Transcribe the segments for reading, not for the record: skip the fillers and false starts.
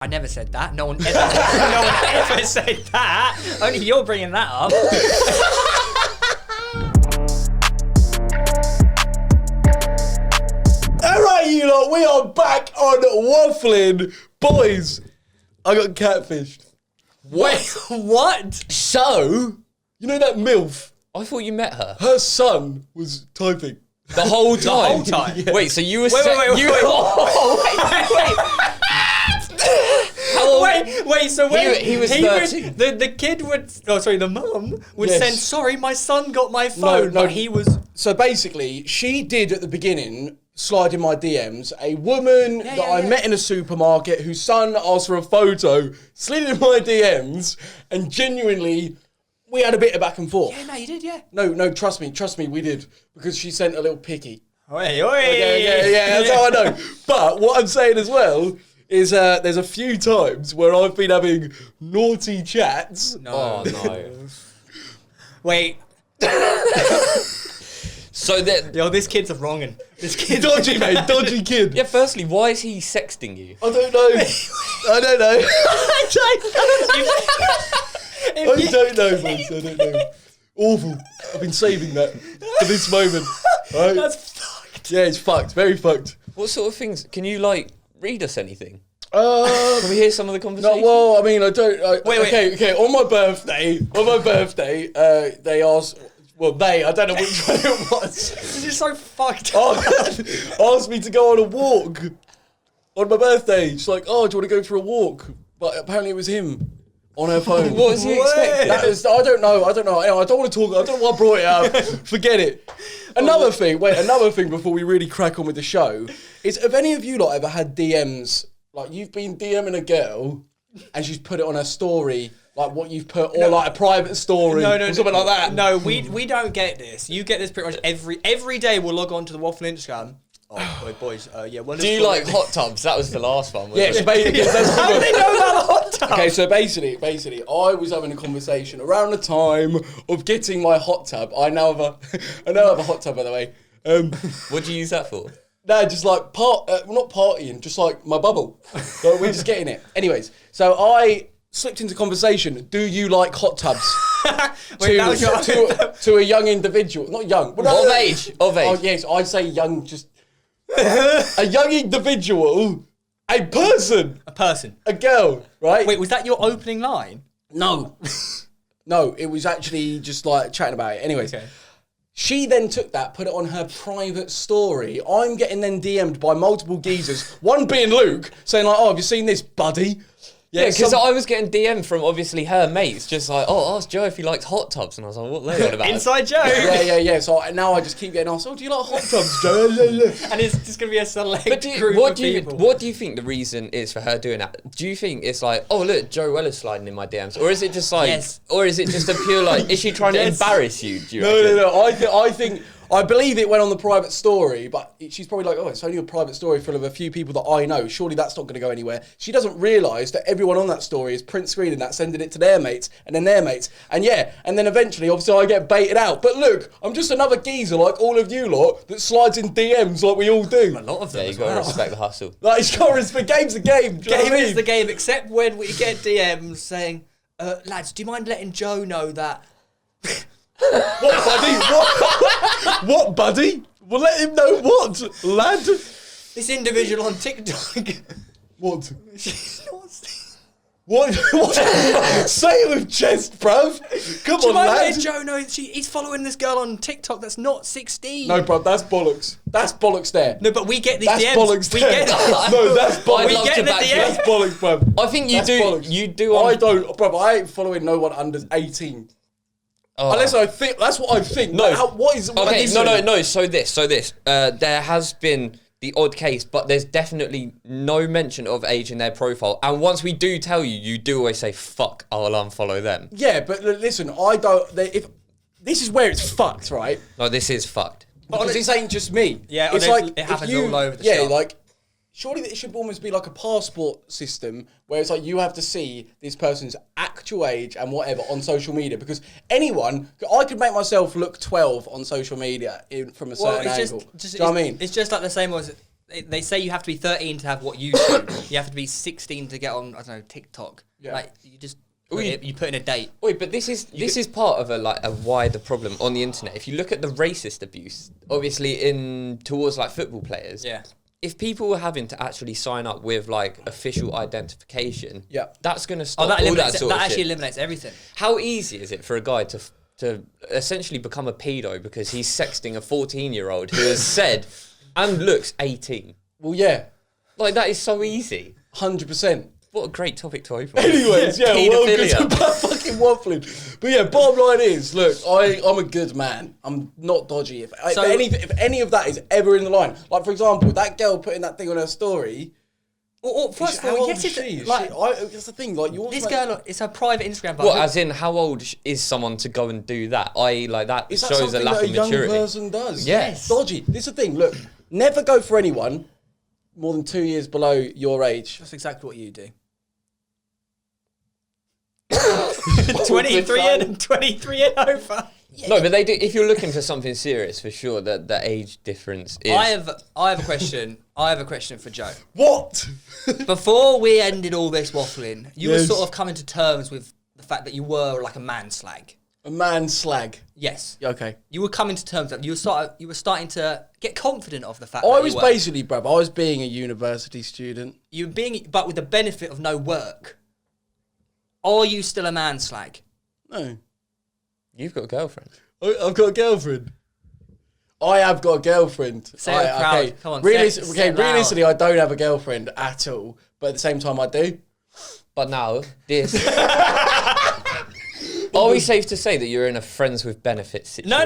I never said that. No one ever said that. Only you're bringing that up. Alright, you lot, we are back on Waffling. Boys, I got catfished. Wait, what? So, you know that MILF? I thought you met her. Her son was typing. The whole time? The whole time? Yeah. Wait, so you were... Wait. So when he was 13. The kid would... the mum would Yes. send, sorry, my son got my phone. No, but he was... So basically, she did at the beginning slide in my DMs. A woman I met in a supermarket whose son asked for a photo, slid in my DMs, and genuinely, we had a bit of back and forth. Yeah, no, you did, yeah. No, trust me, we did. Because she sent a little picky. Oi. Yeah, that's how I know. But what I'm saying as well is there's a few times where I've been having naughty chats. No. Oh, no. Wait. So that... Yo, this kid's a wrong'un. This kid's... Dodgy, mate, dodgy kid. Yeah, firstly, why is he sexting you? I don't know. I don't know, boys. I don't know. Awful. I've been saving that for this moment. Right? That's fucked. Yeah, it's fucked. Very fucked. What sort of things? Can you, read us anything? Can Can we hear some of the conversation? No, well, I mean, I don't... Wait. Okay, on my birthday, they asked... Well, I don't know which one it was. This is so fucked. Asked me to go on a walk on my birthday. She's like, oh, do you want to go for a walk? But apparently it was him on her phone. What was he expecting? I don't know. Anyway, I don't want to talk. I don't know why I brought it up. Forget it. Another thing before we really crack on with the show is, have any of you lot ever had DMs, like you've been DMing a girl and she's put it on her story, like what you've put, or like a private story, or something like that? No, we don't get this. You get this pretty much every day. We'll log on to the Waffle Instagram. Oh, boys, yeah. Do you like hot tubs? That was the last one. Yeah, so basically, How do they know about the hot tub? Okay, so basically, I was having a conversation around the time of getting my hot tub. I now have a hot tub, by the way. What do you use that for? No, just like not partying, just like my bubble. So we're just getting it. Anyways, so I slipped into conversation. Do you like hot tubs? To a young individual, not young, but Of age. Oh yes, I say young, just a young individual, a person, a girl, right? Wait, was that your opening line? No, it was actually just like chatting about it. Anyways. Okay. She then took that, put it on her private story. I'm getting then DM'd by multiple geezers, one being Luke, saying like, oh, have you seen this, buddy? Yeah, because I was getting DM from obviously her mates, just like, oh, ask Joe if he likes hot tubs. And I was like, what are they on about? Inside joke. Yeah. So now I just keep getting asked, oh, do you like hot tubs, Joe? And it's just going to be a select group of people. What do you think the reason is for her doing that? Do you think it's like, oh, look, Joe Weller's sliding in my DMs? Or is it just like, or is it just a pure like, is she trying to embarrass you? Do you reckon? No. I believe it went on the private story, but she's probably like, oh, it's only a private story full of a few people that I know. Surely that's not going to go anywhere. She doesn't realise that everyone on that story is print screening that, sending it to their mates, and then their mates. And then eventually, obviously, I get baited out. But look, I'm just another geezer like all of you lot that slides in DMs like we all do. A lot of them. Yeah, you got to respect the hustle. Like, it's got to respect. Game's a game. Game is the game, except when we get DMs saying, lads, do you mind letting Joe know that... What, buddy? What, buddy? Well, let him know what, lad? This individual on TikTok... What? She's not... What? Say it with chest, bruv. Come on, lad. Letting Joe know he's following this girl on TikTok that's not 16. No, bruv, that's bollocks. That's bollocks there. No, but we get these That's DMs. bollocks We there. get No, that's bollocks. I'd love to back you. That's bollocks, bruv. I think you That's do. bollocks. You do. I don't, bruv. I ain't following no one under 18. Oh. Unless I think, that's what I think. No. What is No. So this. There has been the odd case, but there's definitely no mention of age in their profile. And once we do tell you, you do always say, fuck, I'll unfollow them. Yeah, but listen, I don't, if this is where it's fucked, right? No, this is fucked. Because this ain't just me. Yeah, it's like like it happens you, all over the yeah, shop. like surely it should almost be like a passport system where it's like you have to see this person's actual age and whatever on social media, because I could make myself look 12 on social media from a certain angle. Do you know what I mean? It's just like the same as they say you have to be 13 to have what you do. You have to be 16 to get on, I don't know, TikTok. Yeah. Like, you just you put in a date. Wait, but this is part of a wider problem on the internet. If you look at the racist abuse, obviously towards like football players. Yeah. If people were having to actually sign up with like official identification, that's going to stop that all that sort of actually shit. eliminates everything. How easy is it for a guy to essentially become a pedo because he's sexting a 14-year-old who has said and looks 18? Well, yeah. Like, that is so easy. 100%. What a great topic to open. Anyways, yeah, welcome Paedophilia. to fucking waffling. But yeah, bottom line is, look, I'm a good man. I'm not dodgy. If any of that is ever in the line, like for example, that girl putting that thing on her story. First of all, yes, that's the thing. Like, this girl, it's her private Instagram. What, as in, how old is someone to go and do that? Like, that is that shows a lack that of maturity. young person does? Yes. Dodgy. This is the thing. Look, never go for anyone more than 2 years below your age. That's exactly what you do. 23 and over. Yeah. No, but they do. If you're looking for something serious, for sure, that the age difference is. I have a question. I have a question for Joe. What? Before we ended all this waffling, you were sort of coming to terms with the fact that you were like a man slag. A man slag. Yes. Okay. You were coming to terms that you were starting to get confident of the fact. I was basically, bruv, I was being a university student. You were being, but with the benefit of no work. Are you still a man slag? No. You've got a girlfriend. I've got a girlfriend. I have got a girlfriend. Say it proud. Okay. Come on. Realistically, I don't have a girlfriend at all. But at the same time, I do. But now, this... Are we safe to say that you're in a friends with benefits situation?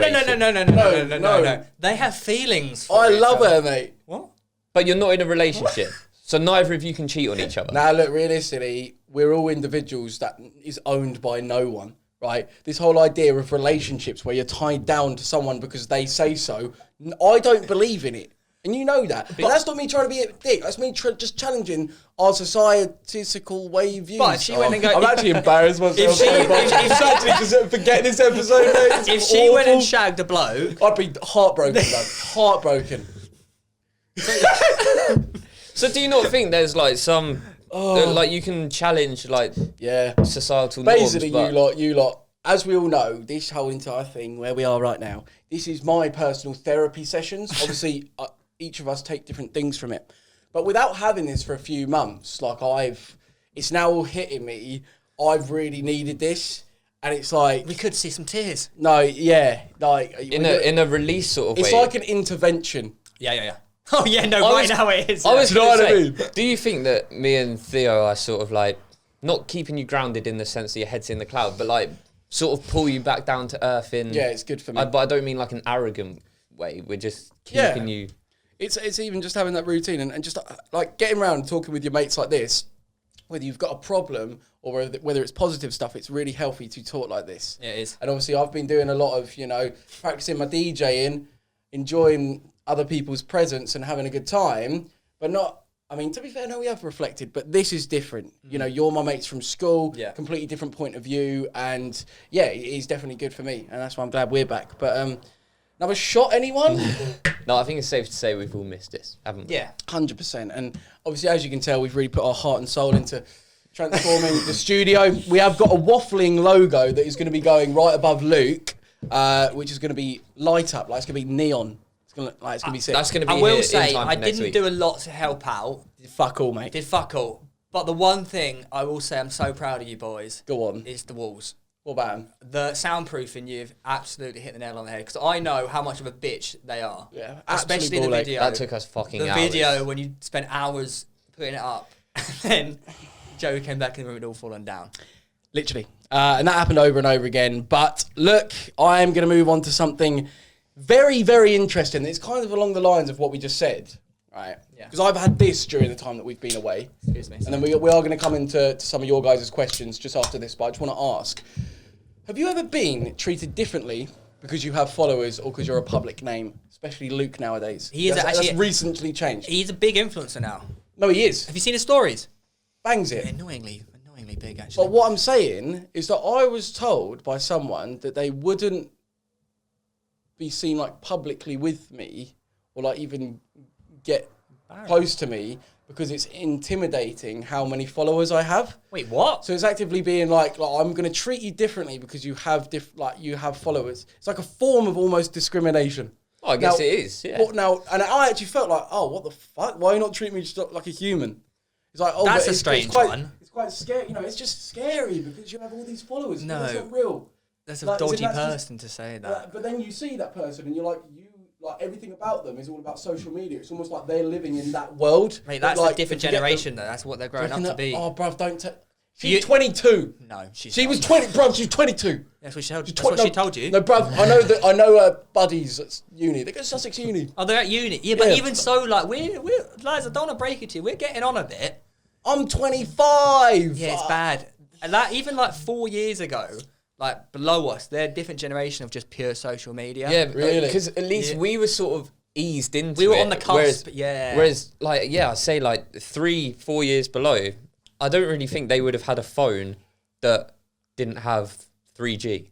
No. They have feelings for I each love other. her, mate. What? But you're not in a relationship. So neither of you can cheat on each other. Now, look, realistically, we're all individuals that is owned by no one, right? This whole idea of relationships where you're tied down to someone because they say so, I don't believe in it. And you know that. But that's not me trying to be a dick. That's me just challenging our societal way of views. But if she went and go... I'm actually embarrassed myself. I'm actually just forgetting this episode, mate. If she went and shagged a bloke... I'd be heartbroken, though. Heartbroken. So do you not think there's like some... like you can challenge like societal norms? Basically, you lot, as we all know, this whole entire thing where we are right now, this is my personal therapy sessions. Obviously, each of us take different things from it. But without having this for a few months, it's now all hitting me. I've really needed this. And it's like... We could see some tears. No, yeah. Like in a release sort of way. It's like an intervention. Yeah. Oh, yeah, no, right now it is. I was You know what I mean? Do you think that me and Theo are sort of like, not keeping you grounded in the sense that your head's in the cloud, but like sort of pull you back down to earth in... Yeah, it's good for me. But I don't mean like an arrogant way. We're just keeping you... It's even just having that routine and just like getting around and talking with your mates like this, whether you've got a problem or whether it's positive stuff, it's really healthy to talk like this. Yeah, it is. And obviously I've been doing a lot of, practicing my DJing, enjoying other people's presence and having a good time, but not, to be fair, no, we have reflected, but this is different. You're my mates from school, completely different point of view, and yeah, it is definitely good for me, and that's why I'm glad we're back. But never shot anyone? No, I think it's safe to say we've all missed this, haven't we? Yeah. 100%. And obviously, as you can tell, we've really put our heart and soul into transforming the studio. We have got a waffling logo that is going to be going right above Luke, which is going to be light up, like it's going to be neon. It's going to be sick. That's going to be I will here say, in time for I next didn't week. do a lot to help out. Did fuck all, mate. Did fuck all. But the one thing I will say I'm so proud of you boys. Go on. Is the walls. What about him? The soundproofing, you've absolutely hit the nail on the head. Because I know how much of a bitch they are. Yeah, especially the video. That took us fucking the hours. The video when you spent hours putting it up. And then Joe came back in the room and it all fallen down. Literally. And that happened over and over again. But look, I am going to move on to something very, very interesting. It's kind of along the lines of what we just said, right? Yeah. Because I've had this during the time that we've been away. Excuse me. And then we are going to come into some of your guys' questions just after this, but I just want to ask, have you ever been treated differently because you have followers or because you're a public name? Especially Luke nowadays. That's recently changed. He's a big influencer now. No, he is. Have you seen his stories? Bangs it. Yeah, annoyingly big, actually. But what I'm saying is that I was told by someone that they wouldn't be seen like publicly with me or like even get close to me because it's intimidating how many followers I have. Wait, what? So it's actively being like I'm going to treat you differently because you have you have followers. It's like a form of almost discrimination. Oh, I guess it is. Yeah. And I actually felt like, oh, what the fuck? Why are you not treating me just like a human? It's like, oh, That's but a strange one. It's quite scary. You know, it's just scary because you have all these followers. No, it's not real. That's a dodgy person to say that. But then you see that person and you're like, everything about them is all about social media. It's almost like they're living in that world. Mate, that's a different generation, though. That's what they're growing up to be. Oh, bruv, don't she's 22. No, she was 20. Bruv, she's 22. That's what she told you. No, bruv, I know her buddies at uni. They go to Sussex Uni. Oh, they're at uni. Yeah, but even so, like, we're lads, I don't want to break it to you. We're getting on a bit. I'm 25. Yeah, it's bad. And even 4 years ago, like below us, they're a different generation of just pure social media. Yeah, really. Because at least we were sort of eased into it. We were on the cusp, Whereas, I say 3-4 years below, I don't really think they would have had a phone that didn't have 3G.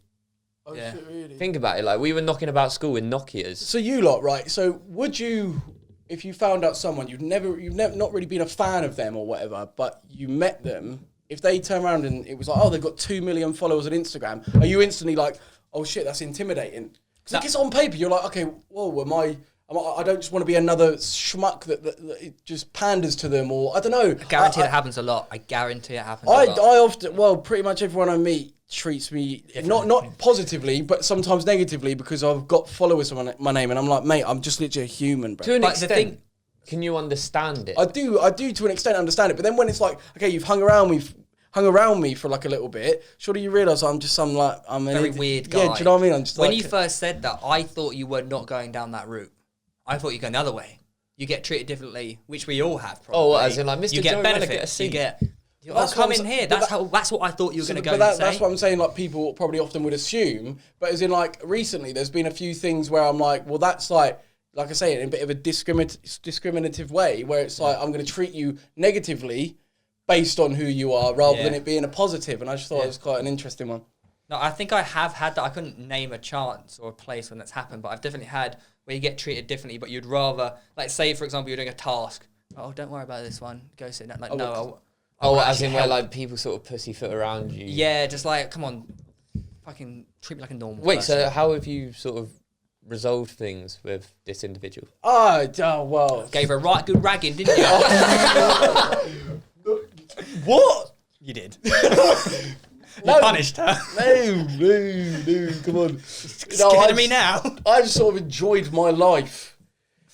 Oh, yeah. shit, really? Think about it, we were knocking about school with Nokias. So you lot, right? So would you, if you found out someone you've never not really been a fan of them or whatever, but you met them, if they turn around and it was like, oh, they've got 2 million followers on Instagram, are you instantly like, oh shit, that's intimidating? Because I guess on paper you're like, okay, whoa, I don't just want to be another schmuck that it just panders to them, or I don't know. I guarantee it happens a lot. I guarantee it happens a lot. I often, pretty much everyone I meet treats me not positively, but sometimes negatively because I've got followers on my name, and I'm like, mate, I'm just literally a human, bro. To an extent, can you understand it? I do to an extent understand it, but then when it's like, okay, you've hung around me for like a little bit, surely you realise I'm just I'm a very weird guy. Yeah, do you know what I mean? I'm just when you first said that, I thought you were not going down that route. I thought you go the other way. You get treated differently, which we all have. Probably. Oh, as in Mr. You get Joe benefits. You get. Come in here. That's what I thought you were going to go. But that's what I'm saying. Like people probably often would assume, but as in recently, there's been a few things where I'm like, well, that's like I say, in a bit of a discriminative way, where it's like I'm going to treat you negatively based on who you are, rather than it being a positive. And I just thought it was quite an interesting one. No, I think I have had that. I couldn't name a chance or a place when that's happened, but I've definitely had where you get treated differently, but you'd rather, say, for example, you're doing a task. Oh, don't worry about this one. Go sit down. As in where people sort of pussyfoot around you. Yeah, just come on, fucking treat me like a normal Wait, person. so how have you sort of resolved things with this individual? Oh well. Gave her a right good ragging, didn't you? What? You did. You punished her. No, come on. Scared of me now? I just sort of enjoyed my life.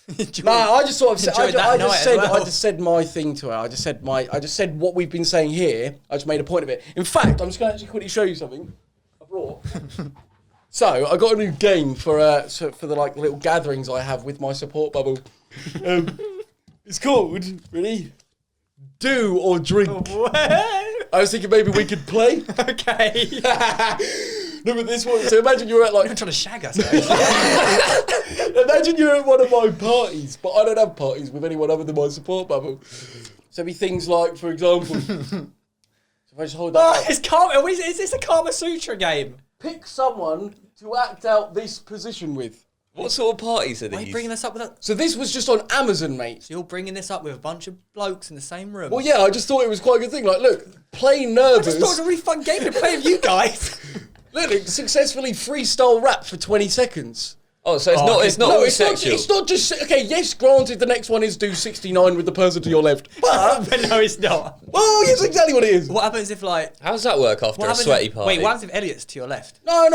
I just sort of said, I just said my thing to her. I just said what we've been saying here. I just made a point of it. In fact, I'm just going to actually quickly show you something I brought. So I got a new game for the little gatherings I have with my support bubble. It's called Do or Drink. I was thinking maybe we could play. Okay. No, but this one. So imagine you're at You're trying to shag us. Imagine you're at one of my parties, but I don't have parties with anyone other than my support bubble. So it'd be things like, for example, so if I just hold that. Is this a Kama Sutra game? Pick someone to act out this position with. What sort of parties are Why are you these? bringing this up with us? So this was just on Amazon, mate. So you're bringing this up with a bunch of blokes in the same room? Well, yeah, I just thought it was quite a good thing. Like, look, play I nervous. just thought it was a really fun game to play with you guys. Look, successfully freestyle rap for 20 seconds. Oh, so it's not all sexual. It's not just... Okay, yes, granted, the next one is do 69 with the person to your left. But no, it's not. Well, yes, exactly what it is. What happens if How does that work after a sweaty party? Wait, what happens if Elliot's to your left? No.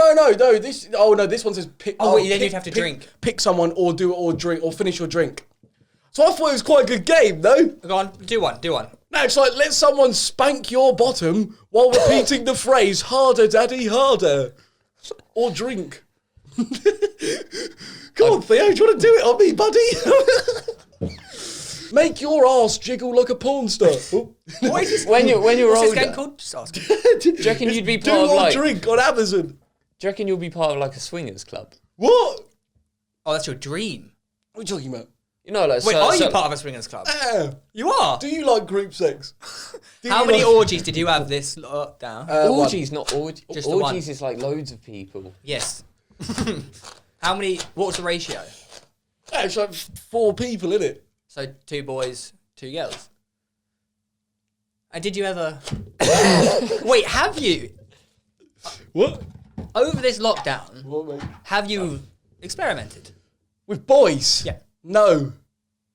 This one says pick. Then you'd have to drink. Pick someone or do it or drink or finish your drink. So I thought it was quite a good game, though. Go on, do one. No, it's like let someone spank your bottom while repeating the phrase "harder, daddy, harder," or drink. Come on, Theo, do you want to do it on me, buddy? Make your ass jiggle like a porn star. What is this? When you're What's older, this game called? Just ask. do you reckon you'd be part Do of or drink on Amazon. Do you reckon you'll be part of a swingers club? What? Oh, that's your dream. What are you talking about? Wait, are you part of a swingers club? You are? Do you like group sex? How many orgies did you have this lockdown? Orgies, not orgies. Just the one. Orgies is loads of people. Yes. How many? What was the ratio? It's like 4 people, isn't it? So 2 boys, 2 girls. And did you ever... Wait, have you? What? Over this lockdown, What, mate? have you experimented? With boys? Yeah. No.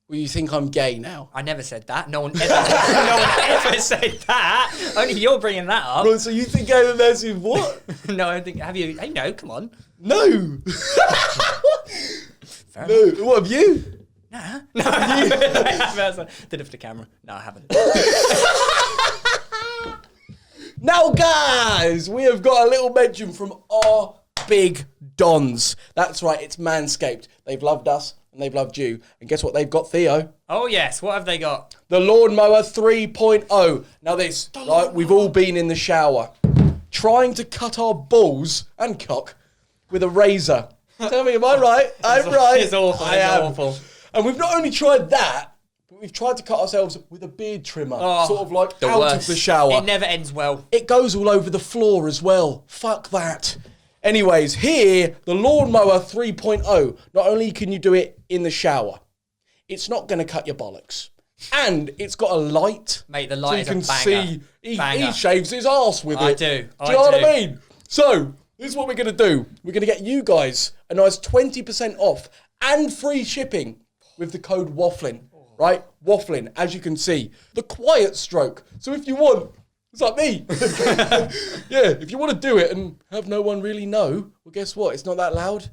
Well, you think I'm gay now? I never said that. No one ever said that. Only you're bringing that up. Right, so you think I'm a massive what? No, I don't think. Have you? Hey, no, come on. No. Fair No. enough. What have you? Nah. No, I haven't. Did it for the camera. No, I haven't. Now, guys, we have got a little mention from our big dons. That's right, it's Manscaped. They've loved us and they've loved you. And guess what they've got, Theo? Oh, yes. What have they got? The Lawnmower 3.0. Now this, right, we've all been in the shower trying to cut our balls and cock with a razor. Tell me, am I right? I'm right. It's awful. I It's am. awful. And we've not only tried that, but we've tried to cut ourselves with a beard trimmer. Oh, sort of like the out worst. of the shower. It never ends well. It goes all over the floor as well. Fuck that. Anyways, here, the Lawnmower 3.0. Not only can you do it in the shower, it's not going to cut your bollocks. And it's got a light. Mate, the light so you is a can banger. see, Banger. he shaves his arse with I it. do. Do I you know what do. I mean? So, this is what we're going to do. We're going to get you guys a nice 20% off and free shipping with the code WAFFLIN. Right? WAFFLIN, as you can see. The quiet stroke. So if you want, it's like me. Yeah, if you want to do it and have no one really know, well, guess what? It's not that loud.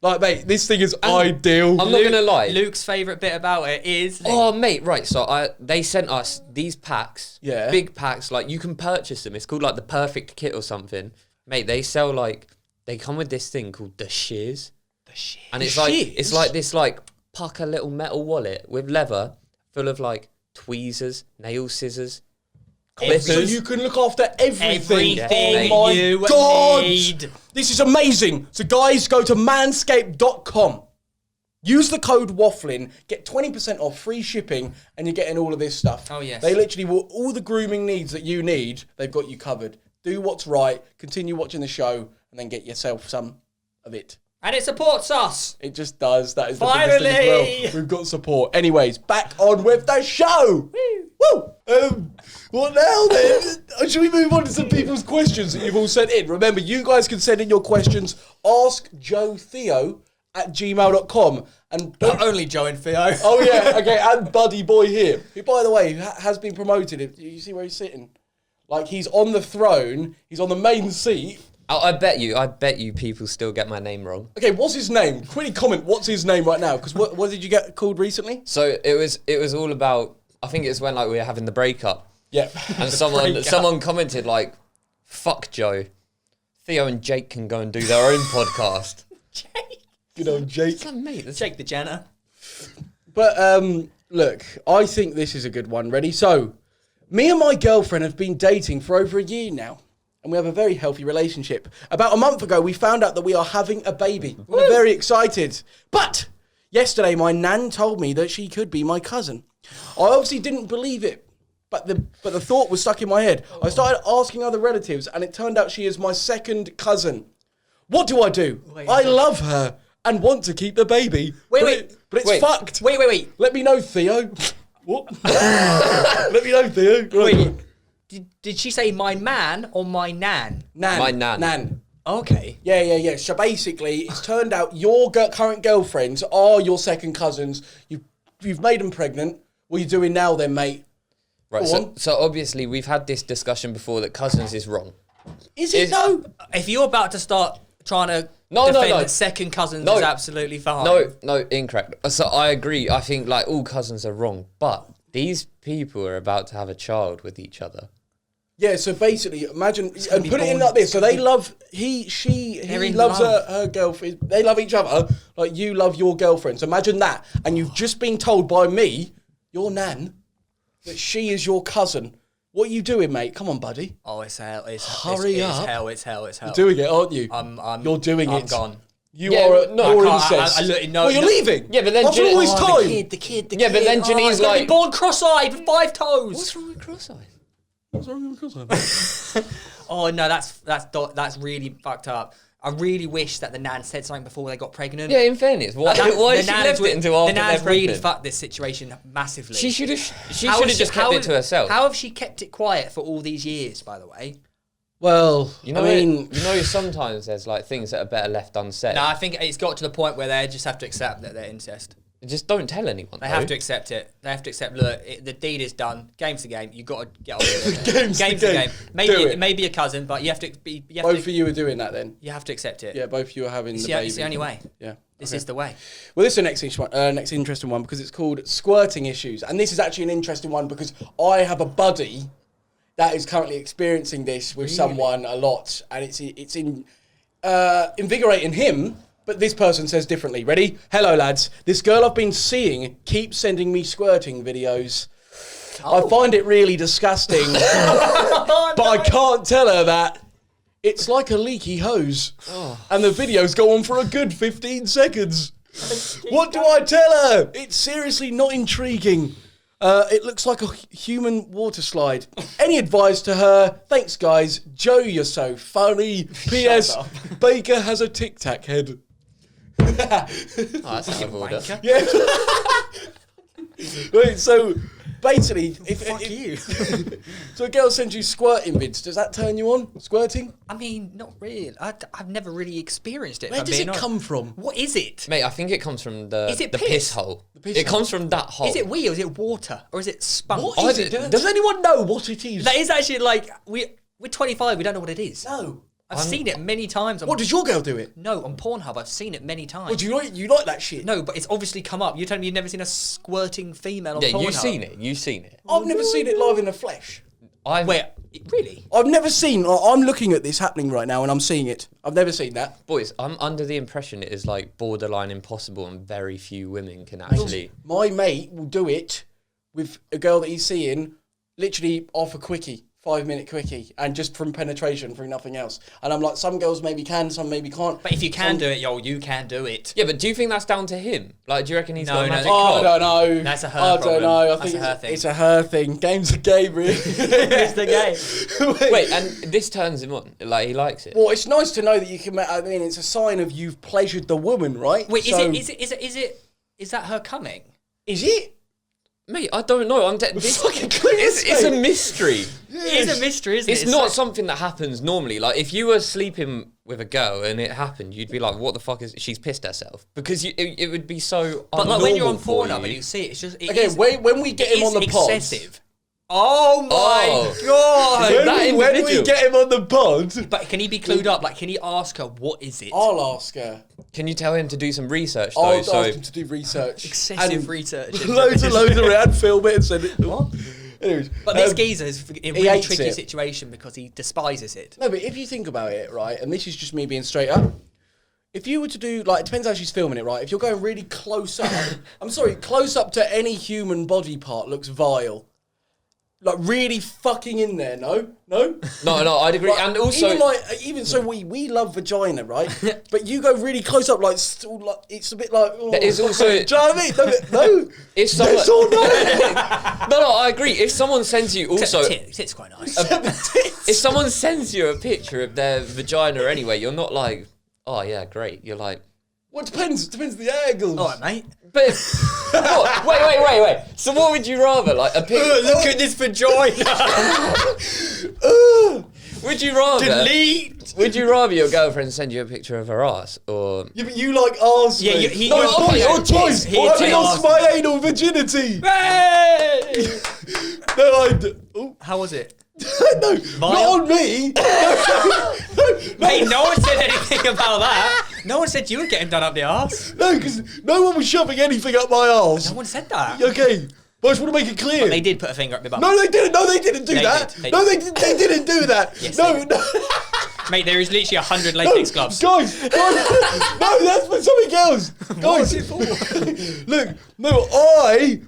Like, mate, this thing is ideal. I'm not gonna lie. Luke's favourite bit about it is... Oh, mate, right. So they sent us these packs. Yeah. Big packs. Like, you can purchase them. It's called, like, the perfect kit or something. Mate, they sell, like... They come with this thing called the shears. The shit. And it's The like... shears? It's like this, like, pucker little metal wallet with leather full of, like, tweezers, nail scissors, clippers. So you can look after everything. Everything Oh my you God. need. This is amazing. So guys, go to manscaped.com. Use the code WAFFLIN, get 20% off, free shipping, and you're getting all of this stuff. Oh, yes. They literally will, all the grooming needs that you need, they've got you covered. Do what's right, continue watching the show, and then get yourself some of it. And it supports us. It just does. That is the biggest thing as Finally! well. We've got support. Anyways, back on with the show. Woo! What now then? Should we move on to some people's questions that you've all sent in? Remember, you guys can send in your questions. AskJoeTheo@gmail.com. And Not only Joe and Theo. oh yeah, okay, and Buddy Boy here, who by the way has been promoted. You see where he's sitting? Like he's on the throne. He's on the main seat. I bet you people still get my name wrong. Okay, what's his name? Quickly comment. What's his name right now? Because what did you get called recently? So it was all about, I think it's when, like, we were having the breakup. Yeah. And someone commented, like, fuck Joe. Theo and Jake can go and do their own podcast. Jake. Good old Jake. It's like, mate, that's Jake the janitor. But look, I think this is a good one. Ready? So, me and my girlfriend have been dating for over a year now, and we have a very healthy relationship. About a month ago, we found out that we are having a baby. We're very excited. But yesterday, my nan told me that she could be my cousin. I obviously didn't believe it, but the thought was stuck in my head. I started asking other relatives, and it turned out she is my second cousin. What do I do? I love her and want to keep the baby. Wait. But it's fucked. Wait. Let me know, Theo. What? Let me know, Theo. Wait. Did she say my man or my nan? Nan. My nan. Nan. Okay. Yeah. So basically, it's turned out your current girlfriends are your second cousins. You've made them pregnant. What are you doing now then, mate? right. Go So obviously we've had this discussion before that cousins is wrong. Is it though? If you're about to start trying to No. defend that second cousins is absolutely fine. No, incorrect. So I agree. I think, like, all cousins are wrong, but these people are about to have a child with each other. Yeah, so basically, imagine, gonna and be put it in born- like this. So it's gonna they be- love, he in loves love. her girlfriend. They love each other like you love your girlfriend. So imagine that. And you've just been told by me, your nan, that she is your cousin. What are you doing, mate? Come on, buddy. Oh, it's hell. Hurry it's up. It's hell. You're doing it, aren't you? You're doing I'm it. gone. You Yeah, are no, you're I can't- incest. I literally know- Well, you're leaving. Yeah, but then after Jen- all this Oh, time. The kid. Yeah, but then Janine's he's gonna like- be born cross-eyed with 5 toes. What's wrong with cross-eyed? What's wrong with cousin? Oh no, that's really fucked up. I really wish that the nan said something before they got pregnant. Yeah, in fairness, why did she left it until after the they're nan's really pregnant? fucked this situation massively. She should have just kept it to herself. How have she kept it quiet for all these years, by the way? Well, You know, sometimes there's like things that are better left unsaid. No, I think it's got to the point where they just have to accept that they're incest. Just don't tell anyone. They have to accept it. They have to accept. Look, the deed is done. Game's the game. You got to get on with it. Game's the game. Maybe a cousin, but you have to be. Both of you are doing that then. You have to accept it. Yeah, both of you are having the baby. It's the only way. Yeah. This is the way. Well, this is the next interesting one because it's called squirting issues, and this is actually an interesting one because I have a buddy that is currently experiencing this with someone a lot, and it's invigorating him. But this person says differently. Ready? Hello, lads. This girl I've been seeing keeps sending me squirting videos. I find it really disgusting, but I can't tell her that. It's like a leaky hose. And the videos go on for a good 15 seconds. What do I tell her? It's seriously not intriguing. It looks like a human water slide. Any advice to her? Thanks, guys. Joe, you're so funny. P.S. Baker has a Tic Tac head. That's out of order. Yeah. Wait, so basically, you. So a girl sends you squirting vids, does that turn you on? Squirting? I mean, not really. I've never really experienced it. Where does it come from? What is it? Mate, I think it comes from the Is it piss piss? hole. piss It hole. comes from that hole. Is it wee or is it water or is it spunk? What is it? don't- Does anyone know what it is? That is actually like we're 25. We don't know what it is. No. I've seen it many times. What, does your girl do it? No, on Pornhub. I've seen it many times. What, do you like that shit? No, but it's obviously come up. You're telling me you've never seen a squirting female on Pornhub? you've seen it. You've seen it. I've never seen it live in the flesh. Wait, really? I've never seen. I'm looking at this happening right now, and I'm seeing it. I've never seen that. Boys, I'm under the impression it is like borderline impossible and very few women can actually... My mate will do it with a girl that he's seeing, literally off a quickie, 5-minute quickie, and just from penetration, through nothing else. And I'm like, some girls maybe can, some maybe can't. But if you can do it, you can do it. Yeah, but do you think that's down to him? Like, do you reckon he's got a No, magic no, I cock? don't know. That's a her I problem. don't know. I That's think a her thing. it's a her thing. Game's a game, really. It's the game. Wait, and this turns him on. Like, he likes it. Well, it's nice to know that you can. I mean, it's a sign of you've pleasured the woman, right? Wait, So- is that her coming? Is it? Mate, I don't know. It's a mystery. It is a mystery, isn't it? It's not something that happens normally. Like, if you were sleeping with a girl and it happened, you'd be like, what the fuck is... She's pissed herself. Because it would be so But like when you're on unnormal for Pornhub you. and you see it, it's just... Okay, when we get him on the pod... excessive. Oh my god! When we get him on the pod... But can he be clued up? Like, can he ask her, what is it? I'll ask her. Can you tell him to do some research, though? I'll ask him to do research. Excessive research. Loads around, film it and send it. What? Anyways, But this geezer is in a really hates tricky it. situation because he despises it. No, but if you think about it, right, and this is just me being straight up, if you were to do, like, it depends how she's filming it, right? If you're going really close up, close up to any human body part looks vile. Like, really fucking in there, no? No, I'd agree. Like, and also... even so, we love vagina, right? But you go really close up, like, still, like it's a bit like... Oh, There is also- do you know what I mean? No. If someone... That's all no. No, I agree. If someone sends you also... Tits quite nice. If someone sends you a picture of their vagina anyway, you're not like, oh yeah, great. You're like... Well, it depends the angles. All right, mate. But what? Wait. So what would you rather? Like a picture? Look at this vagina. Would you rather... Delete. Would you rather your girlfriend send you a picture of her ass or... Yeah, but you like arse. Yeah, mate. he no, goes, boys, yeah, your choice. he I takes lost arse. my anal virginity. Hey! No, oh. How was it? No, not on me. Mate, no one said anything about that. No one said you were getting done up the arse. No, because no one was shoving anything up my arse. No one said that. Okay, but I just want to make it clear. But they did put a finger up your bum. No, they didn't. No, they didn't do They that. did. They No, did. they didn't do that. Yes, no, they did. no. Mate, there is literally 100 latex gloves. Guys, no, that's for something else. Guys, look, no, I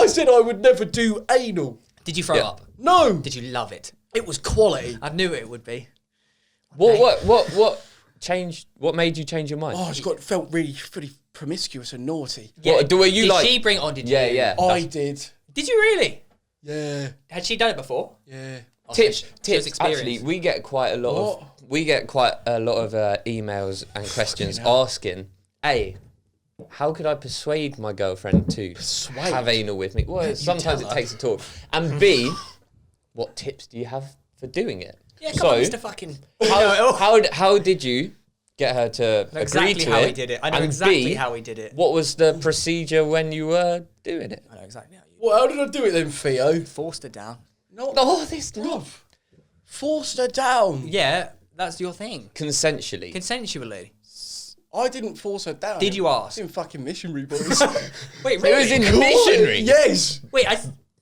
said I would never do anal. Did you throw up? No, Did you love it? it was quality. I knew it would be. What changed? What made you change your mind? Oh, it felt really promiscuous and naughty. What, were you did like... she bring it on? Did Yeah, you? yeah. I did. Did you really? Yeah, Had she done it before? yeah. Oh, Tips, she was experienced. actually, we get quite a lot of we get quite a lot of emails and questions asking, A, how could I persuade my girlfriend to have anal with me? Well, sometimes it takes a talk. And B, what tips do you have for doing it? Yeah, come on, Mr. Fucking... How did you get her to agree to it? How he did it. I know exactly how he did it. What was the procedure when you were doing it? I know exactly how you did it. Well, how did I do it then, Theo? Forced her down. Bruv. Forced her down. Yeah, that's your thing. Consensually. Consensually. I didn't force her down. Did you ask? It was in fucking missionary, boys. Wait, It really? was in missionary? Yes. Wait,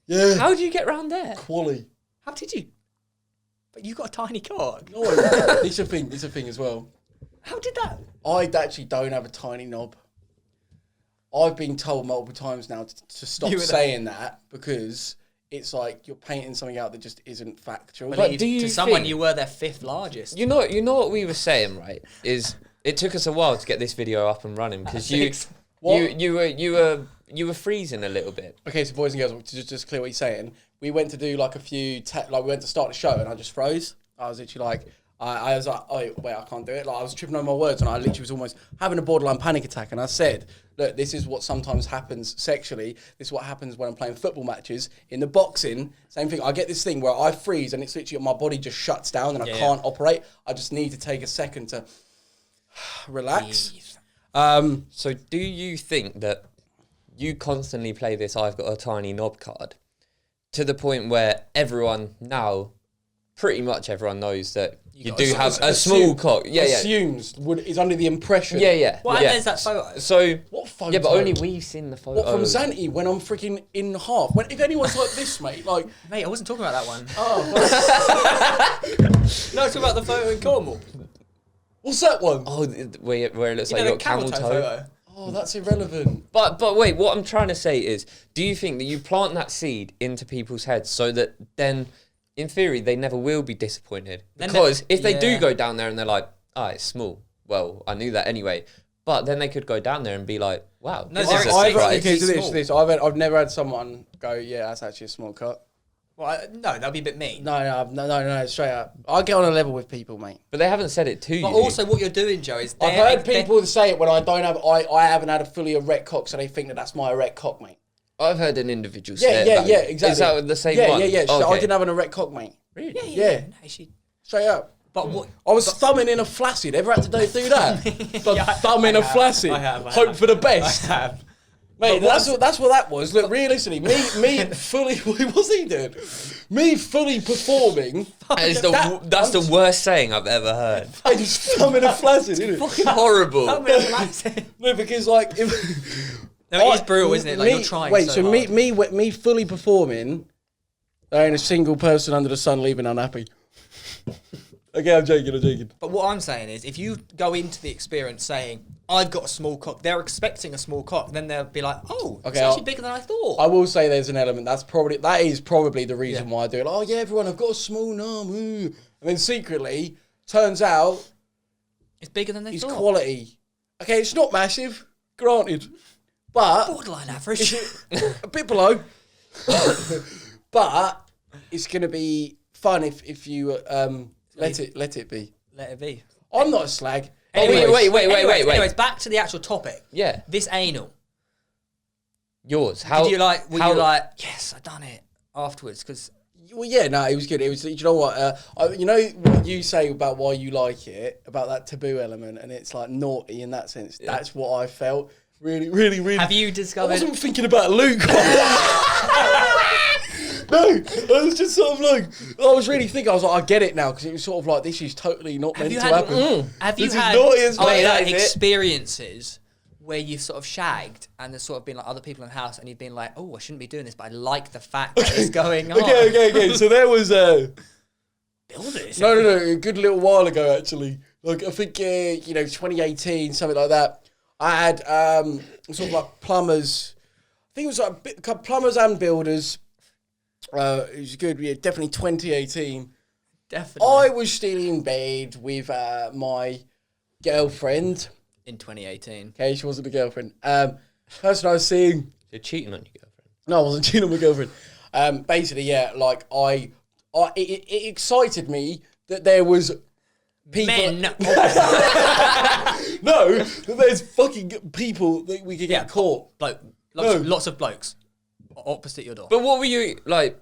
Yeah. How did you get round there? Quali. how did you... But you got a tiny cock. No, it's a thing. It's a thing as well. How did that... I actually don't have a tiny knob. I've been told multiple times now to stop saying that because it's like you're painting something out that just isn't factual. But do you to someone think- you were their 5th largest. You know what we were saying, right? Is it took us a while to get this video up and running because you were freezing a little bit. Okay, so boys and girls, to just clear what you're saying, we went to do like a few, we went to start the show and I just froze. I was literally like, I was like, oh wait, I can't do it. Like I was tripping over my words and I literally was almost having a borderline panic attack. And I said, look, this is what sometimes happens sexually. This is what happens when I'm playing football matches. In the boxing, same thing. I get this thing where I freeze and it's literally my body just shuts down and I can't operate. I just need to take a second to relax. So do you think that you constantly play this I've got a tiny knob card to the point where everyone now, pretty much everyone knows that you do have a small cock? Yeah, assumes is under the impression. Yeah. Well, and there's that photo. So what photo? Yeah, but only we've seen the photo. What from Zanti when I'm freaking in half? If anyone's like this, mate, like Mate, I wasn't talking about that one. oh, No, it's about the photo in Cornwall. what's that one? Oh, where it looks like You you know, got the camel toe. photo. Oh, that's irrelevant. But wait, what I'm trying to say is, do you think that you plant that seed into people's heads so that then, in theory, they never will be disappointed? Because if they do go down there and they're like, oh, it's small. Well, I knew that anyway. But then they could go down there and be like, wow, No, this there is is a a surprise. secret. Okay, to this. I've never had someone go, yeah, that's actually a small cut. Well, no, that'd be a bit mean. No, straight up. I get on a level with people, mate. But they haven't said it to you. But also, what you're doing, Joe, is I've heard people say it when I don't have, I haven't had a fully erect cock, so they think that that's my erect cock, mate. I've heard an individual Yeah, say that. exactly. Is that the same one? Yeah. So I Okay. didn't have an erect cock, mate. Really? Yeah. No, Straight up. but what? I was thumbing in a flaccid. Ever had to do that? Thumb in a flaccid. I have. Hope for the best. I have. Mate, that's what that was. Look, realistically, me fully. What was he doing? Me fully performing. That's the worst saying I've ever heard. I just thumb in a flaccid, isn't it? Fucking horrible. No, because like, if, No, it is brutal, isn't it? Like you're trying. Wait, so so hard. me fully performing. There ain't a single person under the sun leaving unhappy. Okay, I'm joking. But what I'm saying is, if you go into the experience saying, I've got a small cock, they're expecting a small cock, then they'll be like, oh, it's actually bigger than I thought. I will say there's an element that is probably the reason why I do it. Oh yeah, everyone, I've got a small knob, and then secretly turns out It's bigger than they it's thought. quality. Okay, it's not massive, granted, but Borderline average. a bit below. But it's gonna be fun if you let it be. Let it be. I'm not a slag. Anyways, wait. Anyways, back to the actual topic. Yeah. This anal. Yours. How? Were you like, yes, I done it afterwards? Because Well, yeah, no, it was good. It was, you know what? You know what you say about why you like it, about that taboo element, and it's like naughty in that sense. Yeah. That's what I felt. Really. have you discovered? I wasn't thinking about Luke. No, I was just sort of like, I was really thinking, I was like, I get it now, because it was sort of like, this is totally not meant to happen. Have you This had is naughty as well. experiences where you've sort of shagged and there's sort of been like other people in the house and you've been like, oh, I shouldn't be doing this, but I like the fact that it's going on. Okay. So there was Builders. No, a good little while ago, actually. Like, I think, 2018, something like that. I had sort of like plumbers. I think it was like plumbers and builders. It was good. Yeah, definitely 2018. Definitely. I was still in bed with my girlfriend. In 2018. Okay, she wasn't a girlfriend. Person I was seeing. You're cheating on your girlfriend. No, I wasn't cheating on my girlfriend. Basically, yeah, like it excited me that there was people. Men. No, that there's fucking people that we could get caught. Lots of blokes opposite your door. But what were you like?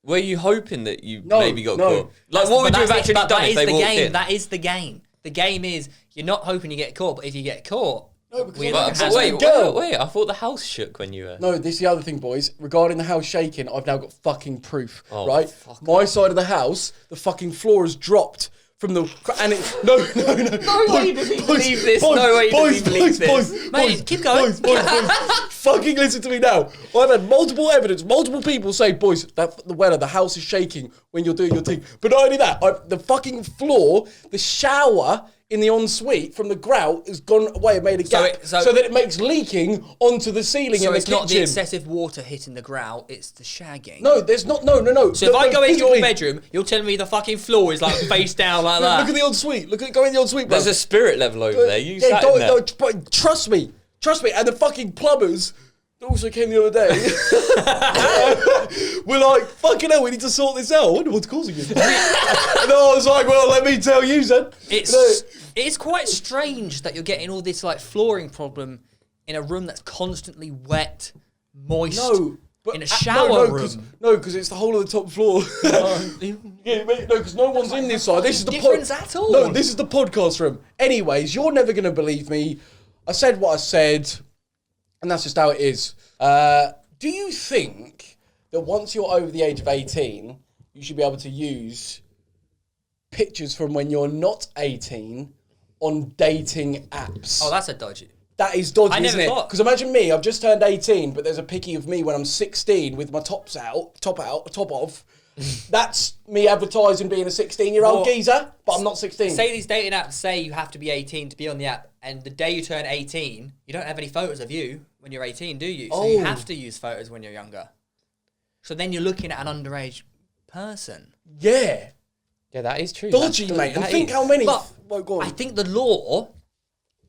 Were you hoping that you maybe got caught? Like, what would you have actually done if they walked in? That is the game. The game is you're not hoping you get caught, but if you get caught, No, because wait, I thought the house shook when you were... No, this is the other thing, boys. Regarding the house shaking, I've now got fucking proof, right? Fuck My side of the house, the fucking floor has dropped from the... And it... No. No way does he believe this. No way does he believe this. Mate, keep going. Boys. Fucking listen to me now. I've had multiple evidence, multiple people say, boys, the house is shaking when you're doing your thing. But not only that, the fucking floor, the shower... in the ensuite from the grout has gone away and made a gap so that it makes leaking onto the ceiling in the kitchen. So it's not the excessive water hitting the grout, it's the shagging. No, there's not. No. So if I go into your bedroom, you're telling me the fucking floor is like face down like that. Look at the ensuite. Go in the ensuite, bro. There's a spirit level over there. You sat in there. Trust me. And the fucking plumbers that also came the other day. We're like, fucking hell, we need to sort this out. I wonder what's causing it. And I was like, well, let me tell you, son. It's quite strange that you're getting all this like flooring problem in a room that's constantly wet, moist. No, but in a shower room. Because it's the whole of the top floor. Because no one's in this side. This is the difference at all. No, this is the podcast room. Anyways, you're never gonna believe me. I said what I said, and that's just how it is. Do you think that once you're over the age of 18, you should be able to use pictures from when you're not 18 on dating apps? Oh, that's a dodgy. That is dodgy, I never isn't it? thought. Because imagine me, I've just turned 18, but there's a picky of me when I'm 16 with my top off. That's me advertising being a 16-year-old geezer, but I'm not 16. Say these dating apps say you have to be 18 to be on the app, and the day you turn 18, you don't have any photos of you when you're 18, do you? So you have to use photos when you're younger. So then you're looking at an underage person. Yeah. Yeah, that is true. Dodgy, mate. And think how many... But go on. I think the law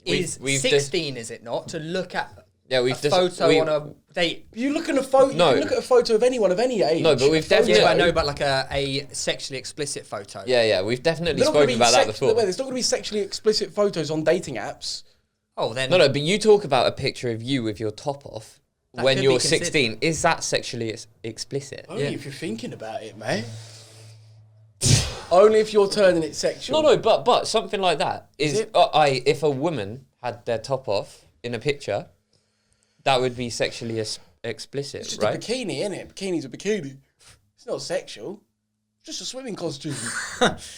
is 16, is it not? To look at a photo on a date. You look at a photo. No. You can look at a photo of anyone of any age. No, but we've definitely... Yeah, I know, but like a sexually explicit photo. Yeah, we've definitely spoken about that before. There's not going to be sexually explicit photos on dating apps. Oh, then... No, but you talk about a picture of you with your top off when you're 16. Is that sexually explicit? Only if you're thinking about it, mate. Only if you're turning it sexual. No, but something like that is if a woman had their top off in a picture, that would be sexually explicit, it's just right? a bikini, isn't it? Bikini's a bikini. It's not sexual. It's just a swimming costume.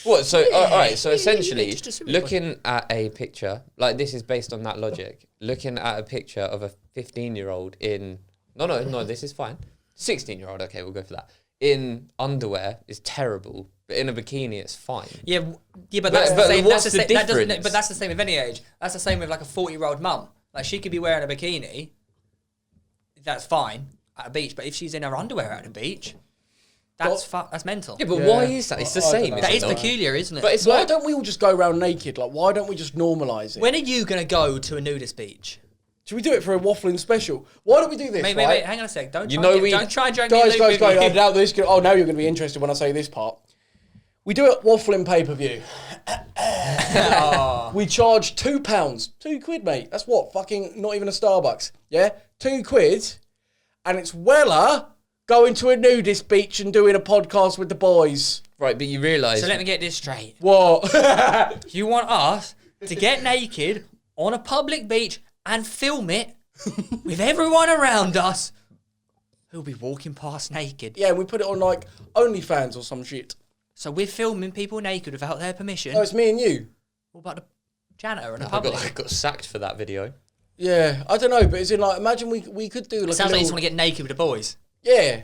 What? So all right. So essentially, looking at a picture like this is based on that logic. Looking at a picture of a 15-year-old in no, this is fine. 16-year-old. Okay, we'll go for that. In underwear is terrible. But in a bikini, it's fine. Yeah, but that's the same. What's the difference? But that's the same with any age. That's the same with like a 40-year-old mum. Like she could be wearing a bikini. That's fine at a beach. But if she's in her underwear at a beach, that's mental. Yeah, but why is that? It's the same. That is peculiar, isn't it? But it's why don't we all just go around naked? Like, why don't we just normalise it? When are you going to go to a nudist beach? Should we do it for a waffling special? Why don't we do this? Mate, hang on a sec. Don't try and drag me Guys, with I you. doubt this. Oh, now you're going to be interested when I say this part. We do it waffling pay-per-view. We charge £2. £2, mate. That's what? Fucking not even a Starbucks. Yeah? £2. And it's Weller going to a nudist beach and doing a podcast with the boys. Right, but you realise... So let me get this straight. What? You want us to get naked on a public beach and film it with everyone around us who'll be walking past naked. Yeah, we put it on like OnlyFans or some shit. So we're filming people naked without their permission. No, it's me and you. What about the janitor and the public? I got sacked for that video. Yeah, I don't know, but it's in like, imagine we could do like Sounds like you just want to get naked with the boys. Yeah.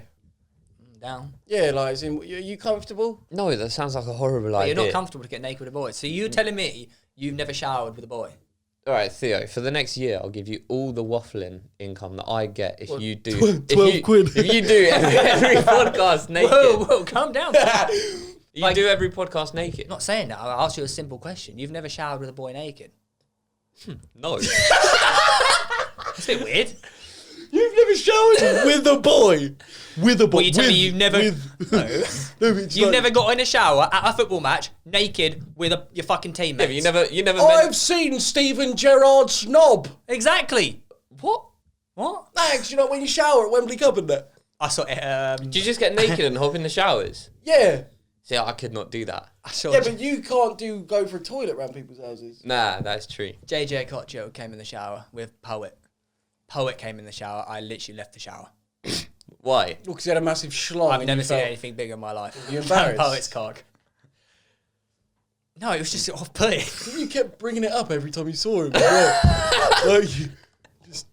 Down. Yeah, like, as in, are you comfortable? No, that sounds like a horrible But idea. you're not comfortable to get naked with the boys. So you're telling me you've never showered with a boy? All right, Theo, for the next year, I'll give you all the waffling income that I get if you do... 12 quid. If you do every podcast naked. Whoa, calm down. You do every podcast naked. I'm not saying that. I'll ask you a simple question. You've never showered with a boy naked? No. It's a bit weird. You've never showered with a boy. With a boy. What, you tell me you've never... You've never got in a shower at a football match naked with your fucking teammates. Yeah, you never. I've seen Steven Gerrard's knob. Exactly. What? Thanks. You know when you shower at Wembley Cup and that. I saw it. Do you just get naked and hop in the showers? Yeah. See, I could not do that. Yeah, but you can't go for a toilet around people's houses. Nah, that's true. JJ Cotcho came in the shower with Poet. Poet came in the shower. I literally left the shower. Why? Because he had a massive schlong. I've never seen anything bigger in my life. You embarrassed? Poet's cock. No, it was just off-putting. You kept bringing it up every time you saw him. Like, you just...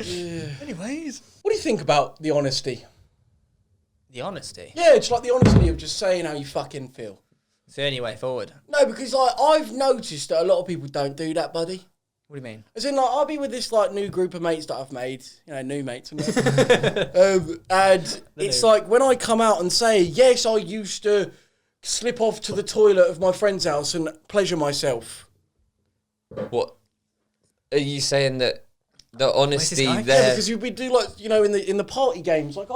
Yeah. Anyways. What do you think about the honesty? The honesty? Yeah, it's like the honesty of just saying how you fucking feel. It's the only way forward. No, because like I've noticed that a lot of people don't do that, buddy. What do you mean? As in, like, I'll be with this like new group of mates that I've made, new mates, and and it's like when I come out and say, yes, I used to slip off to the toilet of my friend's house and pleasure myself. What? Are you saying that the honesty there? Yeah, because we do like in the party games, like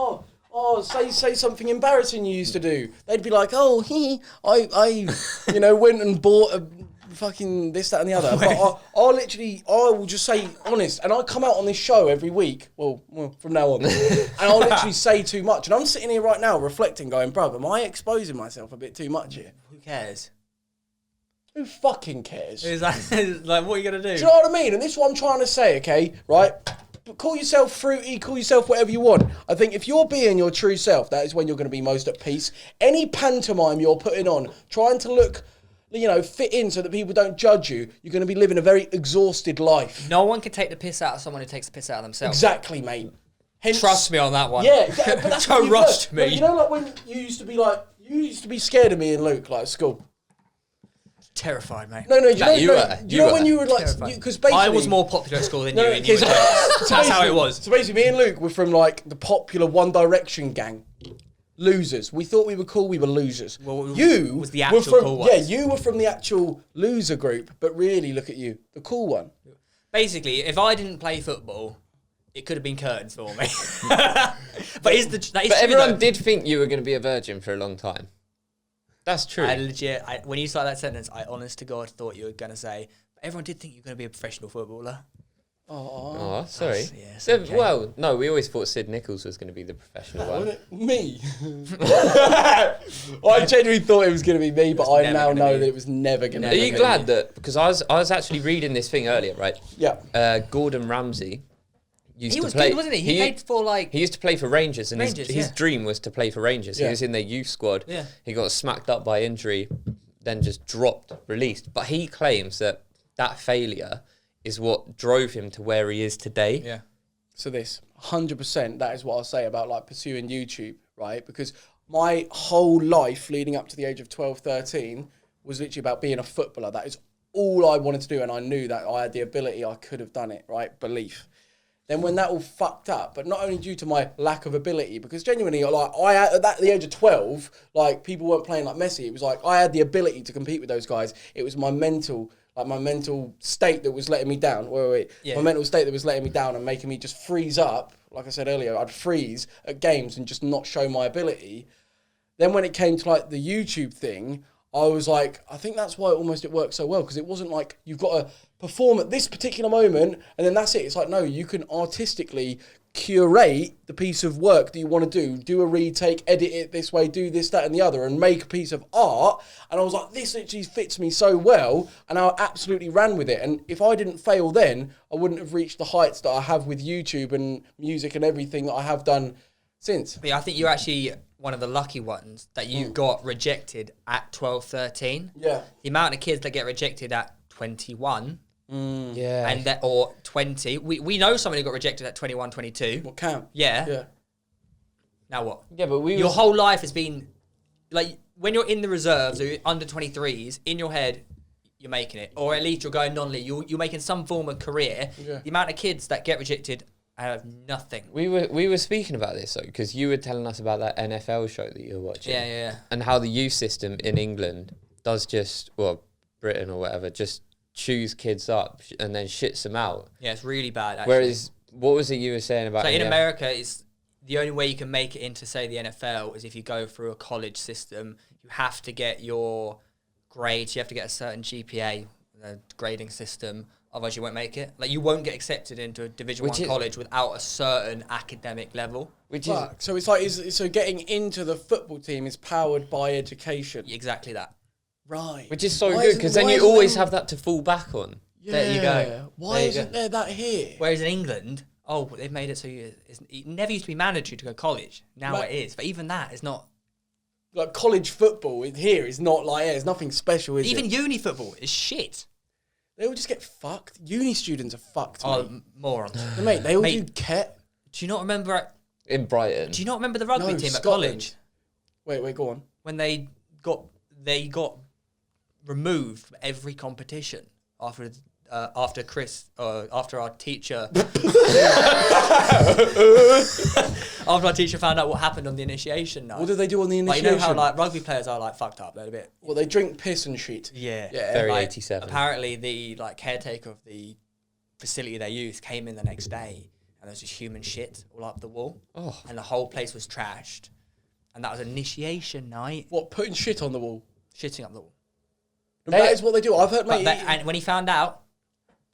say something embarrassing you used to do. They'd be like, I went and bought a fucking this, that, and the other. But I will just say honest, and I come out on this show every week. Well, from now on, and I'll literally say too much. And I'm sitting here right now reflecting, going, bruv, am I exposing myself a bit too much here? Who cares? Who fucking cares? It's like, what are you gonna do? Do you know what I mean? And this is what I'm trying to say, okay? Right? Call yourself fruity, call yourself whatever you want. I think if you're being your true self, that is when you're going to be most at peace. Any pantomime you're putting on, trying to look, fit in so that people don't judge you, you're going to be living a very exhausted life. No one can take the piss out of someone who takes the piss out of themselves. Exactly, mate. Hence, trust me on that one. Yeah, but that's what you've trust learned. me. Like when you used to be scared of me and Luke, like at school. Terrified, mate. No, you know when you were like, because basically I was more popular at school than you, and you were that's how it was. So basically, me and Luke were from like the popular One Direction gang. Losers. We thought we were cool. We were losers. Well, you was the actual from, cool ones. Yeah, you were from the actual loser group, but really, look at you, the cool one. Basically, if I didn't play football, it could have been curtains for me. But everyone did think you were going to be a virgin for a long time. That's true. When you started that sentence, I honest to God thought you were going to say, but everyone did think you were going to be a professional footballer. Oh, sorry. Okay. Well, no, we always thought Sid Nichols was going to be the professional one. Me? I genuinely thought it was going to be me, but I now know that it was never going to be me. Are you glad that, because I was actually reading this thing earlier, right? Yeah. Gordon Ramsay used He to was play. good, wasn't he? He played for like... He used to play for Rangers, and his dream was to play for Rangers. Yeah. He was in their youth squad. Yeah. He got smacked up by injury, then just dropped, released. But he claims that failure is what drove him to where he is today. Yeah. So 100%, that is what I'll say about like pursuing YouTube, right? Because my whole life leading up to the age of 12, 13 was literally about being a footballer. That is all I wanted to do, and I knew that I had the ability, I could have done it, right? Belief. Then when that all fucked up, but not only due to my lack of ability, because genuinely, like at the age of 12, like people weren't playing like Messi. It was like I had the ability to compete with those guys. It was my mental state that was letting me down. My mental state that was letting me down and making me just freeze up. Like I said earlier, I'd freeze at games and just not show my ability. Then when it came to like the YouTube thing, I was like, I think that's why it worked so well, because it wasn't like you've got to perform at this particular moment and then that's it. It's like, no, you can artistically curate the piece of work that you want to do a retake, edit it this way, do this, that and the other, and make a piece of art. And I was like, this literally fits me so well, and I absolutely ran with it. And if I didn't fail then, I wouldn't have reached the heights that I have with YouTube and music and everything that I have done since. But yeah, I think you're actually one of the lucky ones that you got rejected at 12, 13. Yeah. The amount of kids that get rejected at 21... Yeah. And or 20. We know someone who got rejected at 21, 22. What camp? Yeah. Now what? Yeah, but your whole life has been like when you're in the reserves or you're under 23s, in your head you're making it, or at least you're going non-league. You're making some form of career. Yeah. The amount of kids that get rejected out of nothing. We were speaking about this though, because you were telling us about that NFL show that you were watching. Yeah. And how the youth system in England does Britain or whatever, just chews kids up and then shits them out. Yeah, it's really bad, actually. Whereas What was it you were saying about? So in America, it's the only way you can make it into, say, the NFL is if you go through a college system. You have to get your grades. You have to get a certain GPA, grading system. Otherwise, you won't make it. Like, you won't get accepted into a Division 1 college without a certain academic level. So it's like, so getting into the football team is powered by education. Exactly that. Right. Which is so good, because then you always have that to fall back on. Yeah. There you go. Why isn't there that here? Whereas in England, they've made it so it never used to be mandatory to go to college. Now it is. But even that is not. Like, college football here is not like, there's nothing special, is Even it? uni football is shit. They all just get fucked. Uni students are fucked, mate. Morons. Mate, they all do ket. Do you not remember... In Brighton. Do you not remember the rugby team Scotland. at college? Wait, go on. When they got removed from every competition after our teacher after our teacher found out what happened on the initiation night. What did they do on the initiation? Like, you know how like rugby players are like fucked up a little bit. Well, they drink piss and shit. Yeah. Very like, 87. Apparently, the like caretaker of the facility they used came in the next day, and there was just human shit all up the wall, and the whole place was trashed. And that was initiation night. What, putting shit on the wall? Shitting up the wall. That is what they do. I've heard, mate. And when he found out,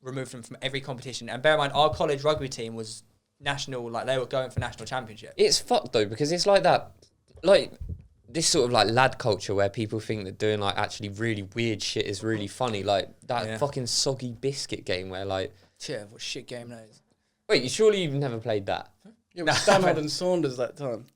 removed them from every competition. And bear in mind, our college rugby team was national, like they were going for national championship. It's fucked though, because it's like that, like this sort of like lad culture where people think that doing like actually really weird shit is really funny. Like that fucking soggy biscuit game where like... Yeah, what shit game that is. Wait, surely you've never played that? Yeah, with Stanford and Saunders that time.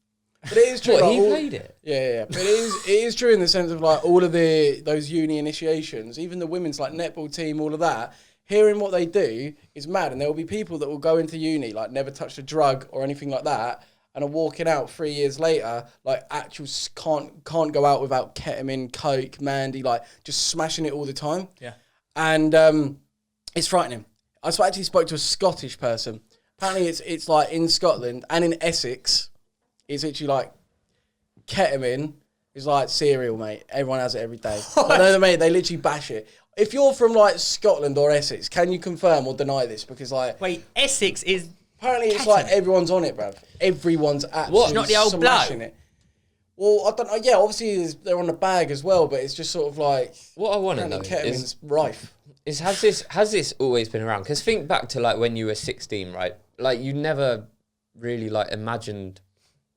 But it is true. What, like, he played it? Yeah. But it is true in the sense of like all of those uni initiations, even the women's like netball team, all of that. Hearing what they do is mad, and there will be people that will go into uni like never touched a drug or anything like that, and are walking out 3 years later like can't go out without ketamine, coke, Mandy, like just smashing it all the time. Yeah, and it's frightening. I actually spoke to a Scottish person. Apparently, it's like in Scotland and in Essex. It's literally like ketamine is like cereal, mate. Everyone has it every day. But no, mate, they literally bash it. If you're from like Scotland or Essex, can you confirm or deny this? Because like, wait, Essex is apparently it's like everyone's on it, bruv. Everyone's absolutely not the old smashing it. Well, I don't know. Yeah, obviously they're on the bag as well, but it's just sort of like what I want to know ketamine's rife. Has this always been around? Because think back to like when you were 16, right? Like you never really like imagined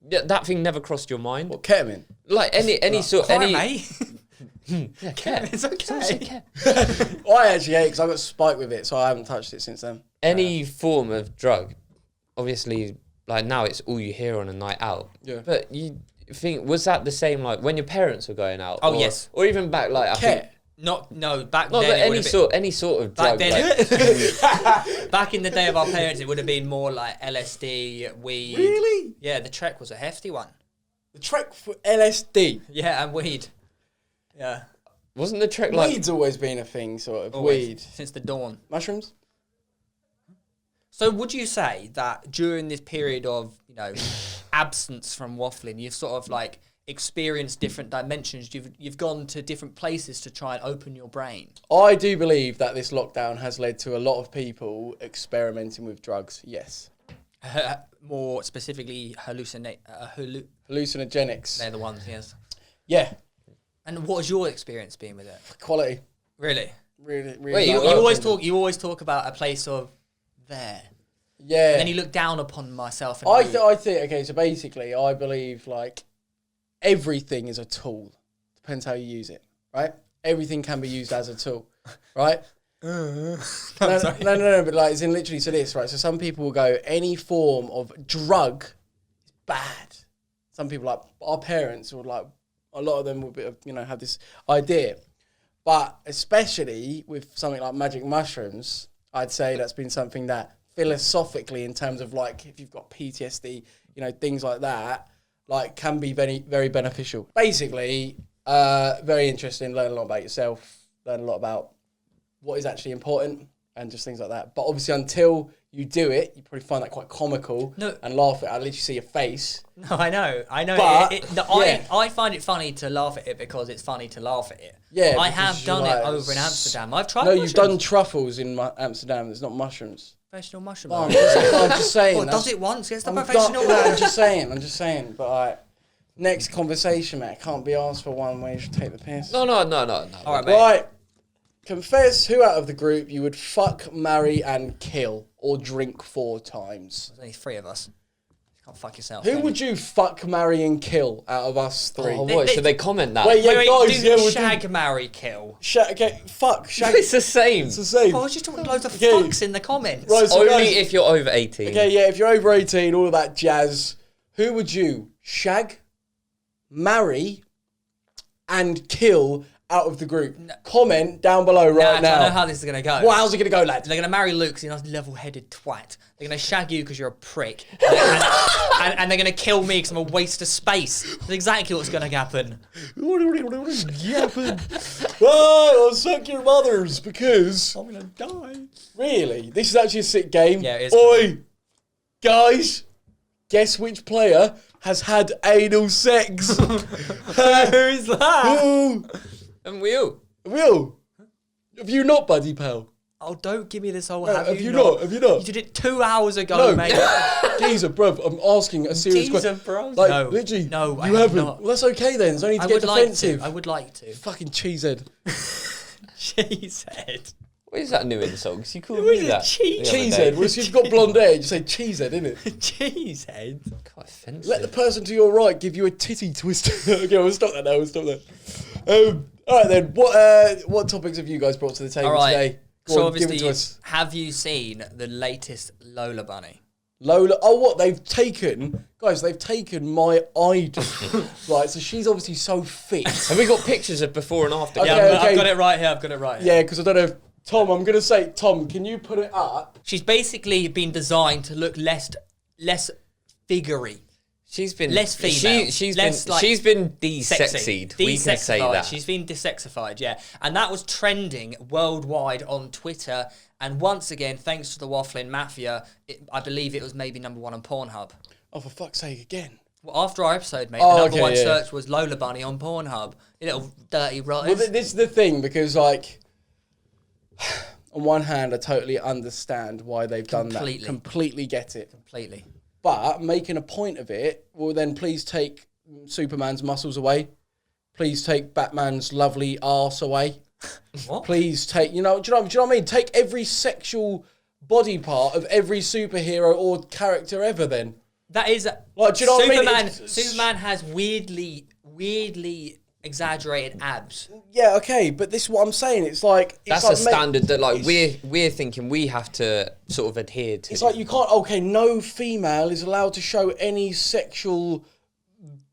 that thing never crossed your mind. What, ketamine? Like any sort mate. Yeah, It's okay. I actually hate because I got spiked with it, so I haven't touched it since then. Any form of drug, obviously, like now it's all you hear on a night out. Yeah. But you think, was that the same like when your parents were going out? Oh, yes. Or even back like I think. Back No, then. but any sort of drug. Back then, like, back in the day of our parents, it would have been more like LSD, weed. Really? Yeah, the Trek was a hefty one. The Trek for LSD. Yeah, and weed. Yeah. wasn't the Trek like... Weed's always been a thing, sort of. Always, Weed. since the dawn. Mushrooms? So would you say that during this period of, absence from waffling, you've sort of like experienced different dimensions, you've gone to different places to try and open your brain? I do believe that this lockdown has led to a lot of people experimenting with drugs, yes. More specifically, Hallucinogenics. They're the ones, yes. Yeah. And what has your experience been with it? Quality. Really? Really. Wait, you always talk about a place of there. Yeah. And then you look down upon myself. And I think, okay, so basically, I believe, like, everything is a tool. Depends how you use it, right? Everything can be used as a tool, right? No, but like, it's in literally to this, right? So some people will go, any form of drug is bad. Some people, like, our parents, or like, a lot of them will be, have this idea. But especially with something like magic mushrooms, I'd say that's been something that philosophically, in terms of like, if you've got PTSD, things like that, like, can be very, very beneficial. Basically, very interesting, learn a lot about yourself, learn a lot about what is actually important, and just things like that. But obviously, until you do it, you probably find that quite comical and laugh at it. I literally see your face. No, I know. But, I find it funny to laugh at it because it's funny to laugh at it. Yeah, I have done it over in Amsterdam. I've tried No, mushrooms. you've done truffles in Amsterdam. It's not mushrooms. professional mushroom. I'm just saying. Well, does it once? Gets the I'm professional. I'm just saying. But like, next conversation, mate. I can't be asked for one where you should take the piss. No. All right, mate. Right. Confess who out of the group you would fuck, marry, and kill, or drink 4 times. There's only 3 of us. You can't fuck yourself. Who would you fuck, marry, and kill out of us 3? Oh, what? Should they comment that? Wait, guys, do shag, marry, kill. Okay, fuck, shag. It's the same. It's the same. Oh, I was just talking loads of fucks in the comments. Right, so Only guys, if you're over 18. okay, yeah, if you're over 18, all of that jazz. Who would you shag, marry, and kill out of the group? Comment down below right now. I know how this is going to go. Well, how's it going to go, lads? They're going to marry Luke because he's a level-headed twat. They're going to shag you because you're a prick. And they're going to kill me because I'm a waste of space. That's exactly what's going to happen. Oh, I'll suck your mothers because... I'm going to die. Really? This is actually a sick game. Yeah, it is. Oi! Guys, guess which player has had anal sex? Who's that? Ooh. And we all. Will? Have you not, buddy pal? Oh, don't give me this whole Have you not? Have you not? You did it 2 hours ago, No. mate. Geezer, bruv, I'm asking a serious question. bro. Like, No. literally, No, I you have haven't. not. Well, that's okay then. There's only to I get would like defensive. to. I would like to. Fucking cheesehead. Cheesehead. What is that new insult? 'Cause you called What me is it? that. Cheesehead. Well, if you've got blonde hair, you say cheesehead, innit? Cheesehead. Quite offensive. Let the person to your right give you a titty twist. Okay, we'll stop that now. We'll stop that. All right then. What topics have you guys brought to the table All right. today? Go So on, give it obviously, to us. have you seen the latest Lola Bunny? Lola. Oh, what they've taken, guys? They've taken my idol. Right. So she's obviously so fit. Have we got pictures of before and after? Okay, Yeah, okay. I've got it right here. Yeah, because I don't know. Tom, I'm gonna say, Tom, can you put it up? She's basically been designed to look less figurey. She's been Less female. She's Sexy. been de-sexied. We can say that. She's been desexified, yeah. And that was trending worldwide on Twitter. And once again, thanks to the Waffling Mafia, I believe it was maybe #1 on Pornhub. Oh, for fuck's sake, again. Well, after our episode, mate, Oh, the #1 okay, yeah. search was Lola Bunny on Pornhub. You little dirty rotters. Well, this is the thing, because, like, on one hand, I totally understand why they've done that. Completely get it. Completely. But making a point of it, well, then please take Superman's muscles away. Please take Batman's lovely arse away. What? Please take, do you know what I mean? Take every sexual body part of every superhero or character ever then. That is... Like, do you know what I mean? Superman has weirdly exaggerated abs. Yeah, okay, but this is what I'm saying. It's like... That's a standard that like we're thinking we have to sort of adhere to. It's like you can't... Okay, no female is allowed to show any sexual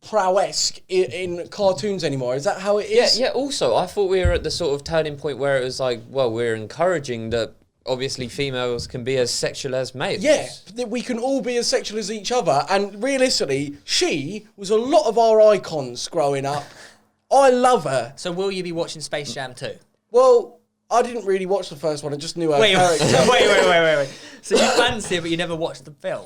prowess in cartoons anymore. Is that how it is? Yeah, also, I thought we were at the sort of turning point where it was like, well, we're encouraging that obviously females can be as sexual as males. Yeah, that we can all be as sexual as each other. And realistically, she was a lot of our icons growing up. I love her. So will you be watching Space Jam 2? Well, I didn't really watch the first one. I just knew her Wait. character. So you fancy it, but you never watched the film?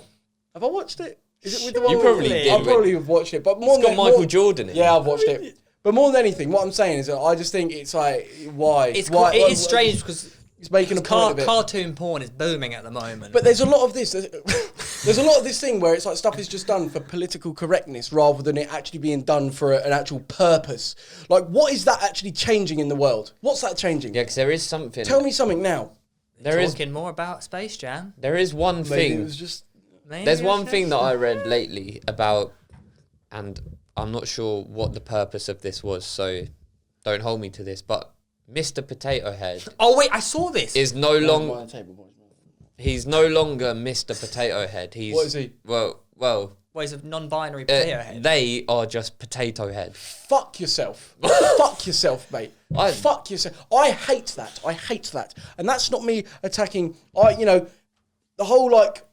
Have I watched it? Is it with the one? You probably did. I probably have watched it, but more It's got Michael Jordan in it. Yeah, I've watched it. But more than anything, what I'm saying is that I just think it's like, why? It why, is strange because it's making a point of it. Cartoon porn is booming at the moment. But there's a lot of this. There's a lot of this thing where it's like stuff is just done for political correctness rather than it actually being done for an actual purpose. Like, what is that actually changing in the world? What's that changing? Yeah, because there is something. Tell me something now. Talking more about Space Jam. There is one Maybe thing. it was just... There's one thing that I read lately about, and I'm not sure what the purpose of this was, so don't hold me to this, but Mr. Potato Head Oh wait, I saw this. is no longer... He's no longer Mr. Potato Head. He's... What is he? Well, Ways of non-binary potato head. they are just Potato Head. Fuck yourself. Fuck yourself, mate. Fuck yourself. I hate that. I hate that. And that's not me attacking... the whole, like...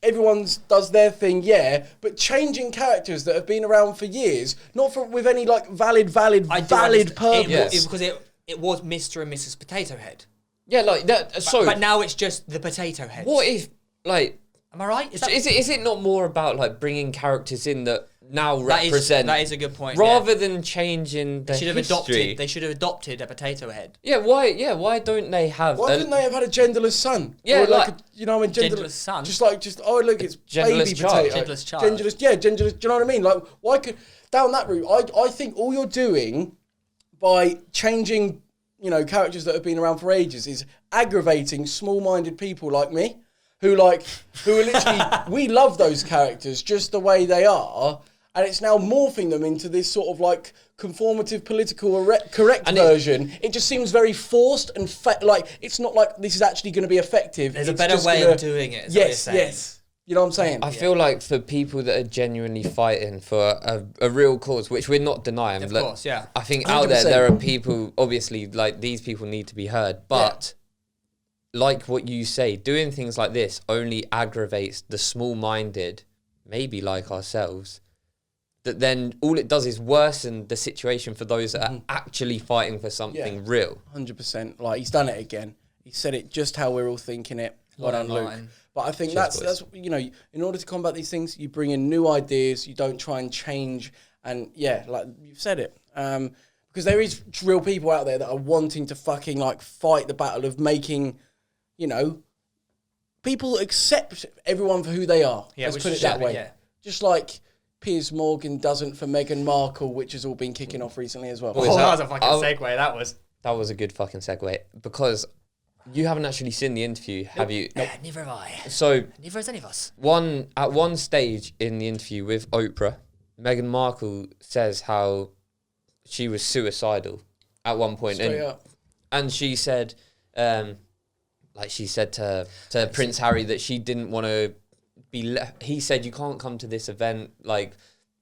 Everyone does their thing, yeah, but changing characters that have been around for years, not with any like valid purpose. Because it was Mr. and Mrs. Potato Head. Yeah, like that. But now it's just the Potato Head. What if, like... Am I right? Is it not more about like bringing characters in that now represent. That is a good point. Rather than changing the history. They should have adopted a potato head. Yeah, why don't they have... Why couldn't they have had a genderless son? Yeah, or like a, you know, genderless son? Just oh, look, it's genderless baby child. potato. Genderless child. Genderless, yeah, genderless, do you know what I mean? Like, why could... Down that route, I think all you're doing by changing, you know, characters that have been around for ages is aggravating small-minded people like me, who are literally... we love those characters just the way they are, and it's now morphing them into this sort of like conformative, political, correct version. It just seems very forced and like it's not like this is actually going to be effective. There's a better way of doing it. Yes. You know what I'm saying? I feel like for people that are genuinely fighting for a real cause, which we're not denying. Of course, yeah. I think 100%. out there are people, obviously, like these people need to be heard. But like what you say, doing things like this only aggravates the small-minded, maybe like ourselves, that then all it does is worsen the situation for those that are actually fighting for something real. 100%. Like, he's done it again. He said it just how we're all thinking it. Well done, Luke. But I think that's you know, in order to combat these things, you bring in new ideas. You don't try and change. And like you've said it, because there is real people out there that are wanting to fucking like fight the battle of making, you know, people accept everyone for who they are. Yeah, let's put it that way. Yeah. Just like Piers Morgan doesn't for Meghan Markle, which has all been kicking off recently as well. That was a fucking segue. That was a good fucking segue because. You haven't actually seen the interview, have you? Nope. Neither have I. So neither has any of us. At one stage in the interview with Oprah, Meghan Markle says how she was suicidal at one point, and she said, she said to Prince Harry that she didn't want to be. He said, "You can't come to this event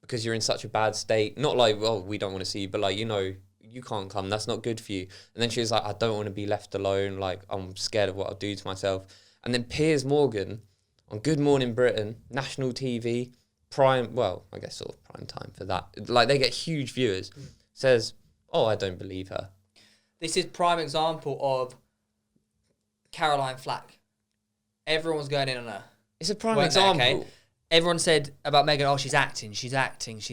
because you're in such a bad state." Not like, well, we don't want to see you, but like, you know. You can't come, that's not good for you. And then she was like, I don't want to be left alone, like I'm scared of what I'll do to myself. And then Piers Morgan on Good Morning Britain, national TV, prime time for that, like they get huge viewers, says, oh, I don't believe her. This is prime example of Caroline Flack. Everyone's going in on her. It's a prime example. Okay? Everyone said about Meghan, oh, she's acting. She ain't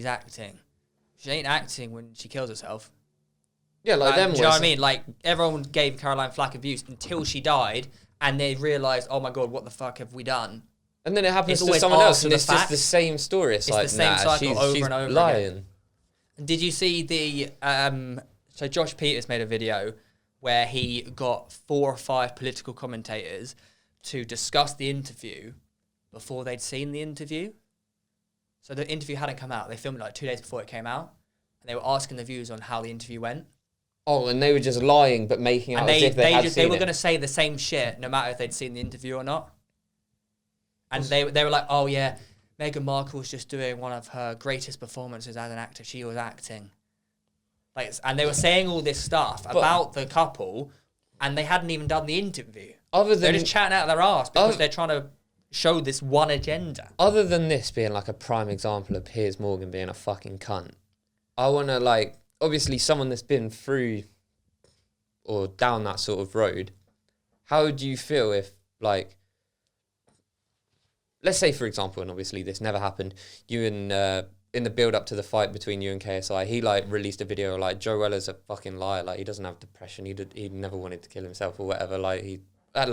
acting when she kills herself. Yeah, like them. Do you know what I mean? Like, everyone gave Caroline Flack abuse until she died, and they realised, oh my God, what the fuck have we done? And then it happens to someone else, and it's just the same story. It's like, the same cycle over and over lying. Again. Did you see the... so Josh Peters made a video where he got 4 or 5 political commentators to discuss the interview before they'd seen the interview. So the interview hadn't come out. They filmed it like 2 days before it came out. And they were asking the viewers on how the interview went. Oh, and they were just lying, but making out as if they had seen it. They were going to say the same shit, no matter if they'd seen the interview or not. And they were like, oh yeah, Meghan Markle was just doing one of her greatest performances as an actor. She was acting. And they were saying all this stuff about the couple, and they hadn't even done the interview. They're just chatting out of their arse because they're trying to show this one agenda. Other than this being like a prime example of Piers Morgan being a fucking cunt, I want to obviously someone that's been through or down that sort of road, how would you feel if let's say for example, and obviously this never happened, you and in the build up to the fight between you and KSI, he released a video Joe Weller's a fucking liar, he doesn't have depression, he never wanted to kill himself or whatever,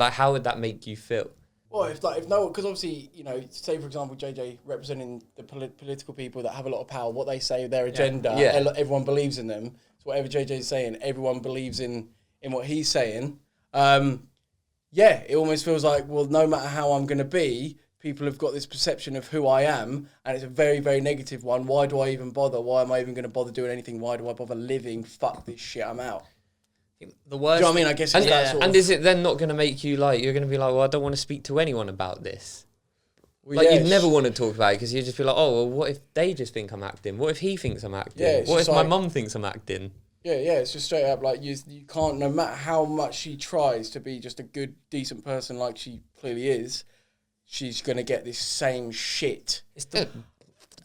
how would that make you feel? Well, if no, because obviously, you know, say for example, JJ representing the political people that have a lot of power, what they say, their agenda, everyone believes in them. So whatever JJ's saying, everyone believes in what he's saying. It almost feels like, well, no matter how I'm going to be, people have got this perception of who I am, and it's a very, very negative one. Why do I even bother? Why am I even going to bother doing anything? Why do I bother living? Fuck this shit, I'm out. The worst. Do you know what I mean? I guess it's that sort of... And is it then not going to make you you're going to be well, I don't want to speak to anyone about this? Well, you'd never want to talk about it because you just feel oh, well, what if they just think I'm acting? What if he thinks I'm acting? What if my mum thinks I'm acting? Yeah, it's just straight up you can't, no matter how much she tries to be just a good, decent person like she clearly is, she's going to get this same shit.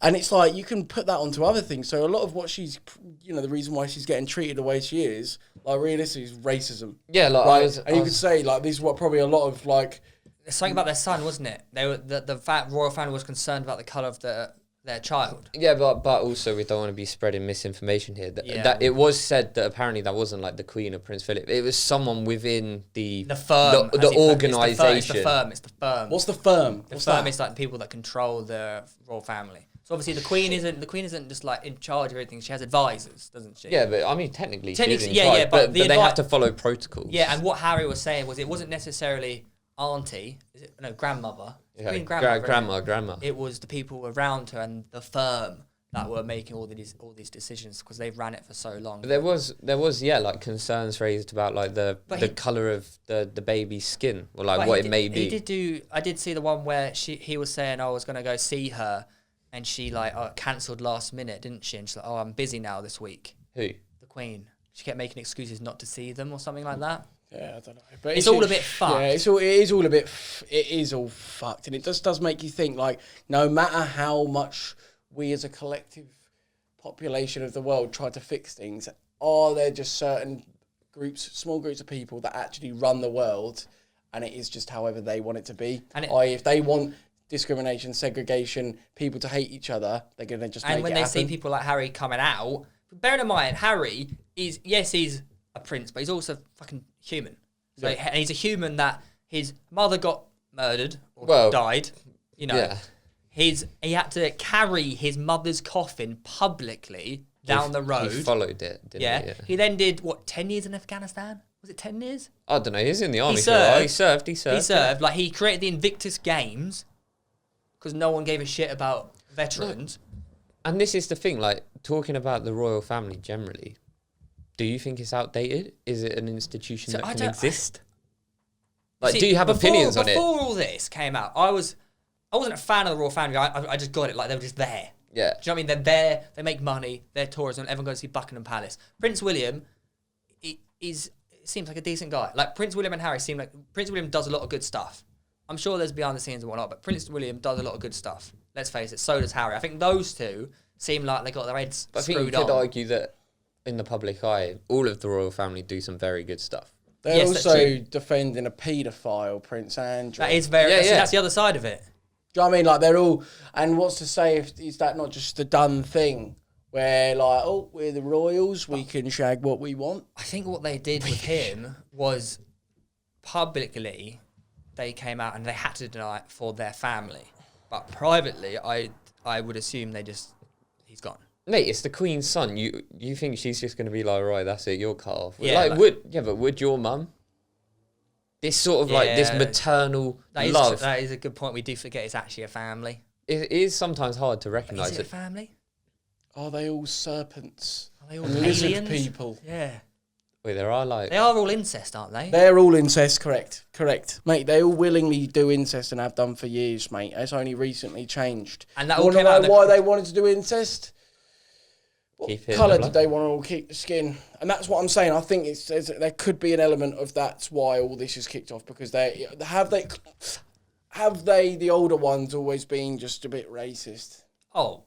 And it's you can put that onto other things. So a lot of what she's, you know, the reason why she's getting treated the way she is, realistically, is racism. Yeah, you could say, this is what probably a lot of, There's something about their son, wasn't it? The royal family was concerned about the colour of the their child. Yeah, but also we don't want to be spreading misinformation here. That it was said that apparently that wasn't like the Queen or Prince Philip. It was someone within the firm, the organisation. It's the firm. What's the firm? The firm is like the people that control the royal family. So obviously the Queen isn't just like in charge of everything. She has advisors, doesn't she? Yeah, but I mean technically she's in charge, yeah, but they have to follow protocols. Yeah, and what Harry was saying was it wasn't necessarily auntie, grandmother. Yeah, grandma. It was the people around her and the firm that were making all these decisions because they've ran it for so long. But there was like concerns raised about like the colour of the baby's skin or like what it may be. I did see the one where he was saying I was gonna go see her, and she like cancelled last minute, didn't she? And she's like, oh, I'm busy now this week. Who? The Queen. She kept making excuses not to see them or something like that. Yeah, I don't know. But it's all a bit fucked. Yeah, it is all fucked. And it just does make you think, like, no matter how much we as a collective population of the world try to fix things, are there just certain small groups of people that actually run the world, and it is just however they want it to be? And if they want discrimination, segregation, people to hate each other, they're going to just make it happen. And when they see people like Harry coming out, bearing in mind, Harry is, yes, he's a prince, but he's also fucking human. So and he's a human that his mother got murdered or died. You know, he had to carry his mother's coffin publicly down the road. He followed it, didn't he? Yeah. He then did 10 years in Afghanistan? Was it 10 years? I don't know. He was in the army. He served. He served. Like he created the Invictus Games because no one gave a shit about veterans. No. And this is the thing, like talking about the royal family generally. Do you think it's outdated? Is it an institution that can exist? Like, do you have opinions on it? Before all this came out, I wasn't a fan of the royal family. I just got it. Like, they were just there. Yeah. Do you know what I mean? They're there. They make money. They're tourism. Everyone goes to see Buckingham Palace. Prince William seems like a decent guy. Like, Prince William and Harry seem like... Prince William does a lot of good stuff. I'm sure there's behind the scenes and whatnot, but Prince William does a lot of good stuff. Let's face it. So does Harry. I think those two seem like they got their heads screwed on. I think you could argue that in the public eye, all of the royal family do some very good stuff. They're also defending a paedophile, Prince Andrew. That is very... That's the other side of it. Do you know what I mean? Like, they're all... And what's to say, is that not just a done thing? Where, like, oh, we're the royals, we can shag what we want? I think what they did with him was publicly, they came out and they had to deny it for their family. But privately, I would assume he's gone. Mate, it's the Queen's son. You think she's just going to be like, right, that's it, you're cut off? Yeah, but would your mum? This sort of like this maternal love. That is a good point. We do forget it's actually a family. It is sometimes hard to recognise. Is it a family? Are they all serpents? Are they all lizard people? Yeah. Wait, they are all incest, aren't they? They're all incest, correct. Mate, they all willingly do incest and have done for years, mate. It's only recently changed. And that all came out why they wanted to do incest? What colour did they want to all keep the skin? And that's what I'm saying. I think there could be an element of that's why all this is kicked off, because have they the older ones always been just a bit racist? Oh.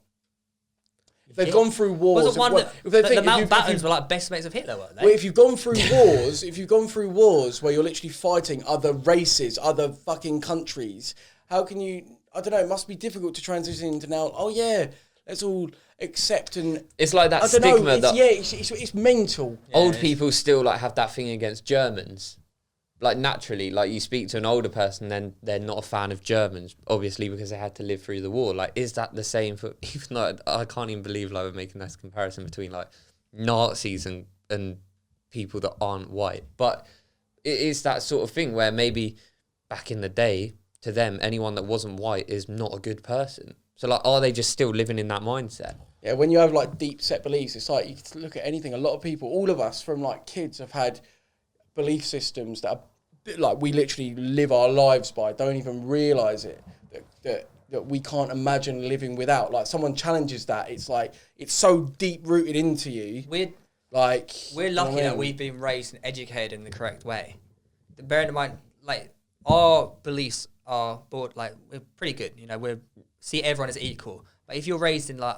They've gone through wars. The Mountbattens were like best mates of Hitler, weren't they? Well, if you've gone through wars, where you're literally fighting other races, other fucking countries, how can you? I don't know. It must be difficult to transition into now. Oh yeah, let's all accept and. It's like that stigma that. It's mental. Yeah, old people still like have that thing against Germans. Like naturally, like you speak to an older person, then they're not a fan of Germans, obviously because they had to live through the war. Like, is that the same for? Even though I can't even believe like we're making this comparison between like Nazis and people that aren't white. But it is that sort of thing where maybe back in the day, to them, anyone that wasn't white is not a good person. So like, are they just still living in that mindset? Yeah, when you have like deep set beliefs, it's like you can look at anything. A lot of people, all of us, from like kids, have had belief systems that are like we literally live our lives by, don't even realise it, that we can't imagine living without. Like, someone challenges that, it's like, it's so deep rooted into you. We're lucky that we've been raised and educated in the correct way. Bearing in mind, like, our beliefs are we're pretty good, you know, we see everyone as equal. But if you're raised in like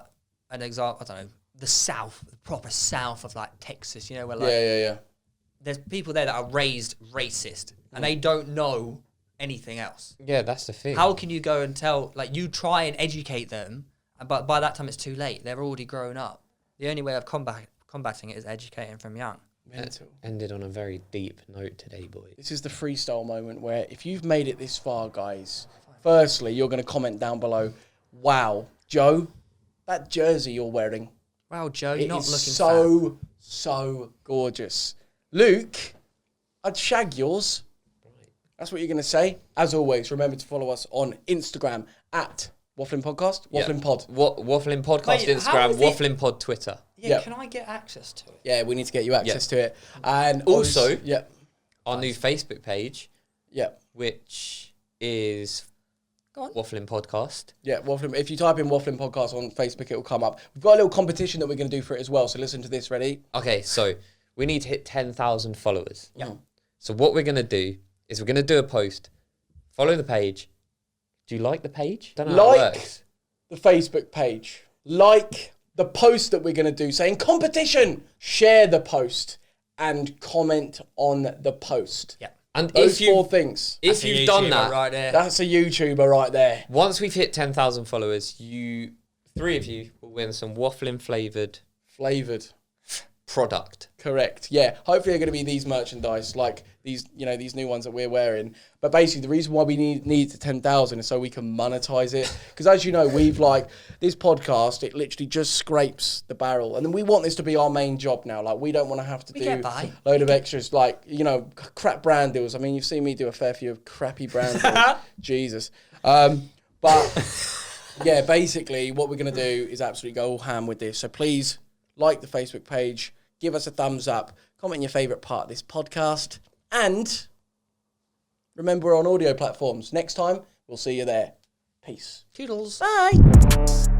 an example, I don't know, the South, the proper South of like Texas, you know, where like there's people there that are raised racist and they don't know anything else. Yeah, that's the thing. How can you go and tell, like, you try and educate them But by that time, it's too late. They're already grown up. The only way of combating it is educating from young. Mental. Ended on a very deep note today, boys. This is the freestyle moment where if you've made it this far, guys, firstly, you're going to comment down below, wow, Joe, that jersey you're wearing. Wow, Joe, you're not looking so gorgeous. Luke, I'd shag yours. That's what you're going to say. As always, remember to follow us on Instagram at Waffling Podcast, Waffling Pod. Waffling Podcast Wait, Instagram, Waffling Pod Twitter. Yeah, can I get access to it? Yeah, we need to get you access to it. And also, our new Facebook page, which is Waffling Podcast. Yeah, Waffling. If you type in Waffling Podcast on Facebook, it will come up. We've got a little competition that we're going to do for it as well. So listen to this. Ready? Okay, so we need to hit 10,000 followers. Yeah. So what we're going to do is we're going to do a post. Follow the page. Do you like the page? Don't know how it works. The Facebook page. Like the post that we're going to do saying competition. Share the post and comment on the post. Yeah. And those four things. If you've done that, right there. That's a YouTuber right there. Once we've hit 10,000 followers, three of you will win some waffling flavoured product. Correct. Yeah. Hopefully they're going to be these merchandise, like these new ones that we're wearing. But basically the reason why we need to 10,000 is so we can monetize it. Because as you know, we've this podcast, it literally just scrapes the barrel. And then we want this to be our main job now. Like we don't want to have to do a load of extras, crap brand deals. I mean, you've seen me do a fair few of crappy brand deals. Jesus. But yeah, basically what we're going to do is absolutely go all ham with this. So please like the Facebook page. Give us a thumbs up. Comment your favourite part of this podcast. And remember, we're on audio platforms. Next time, we'll see you there. Peace. Toodles. Bye.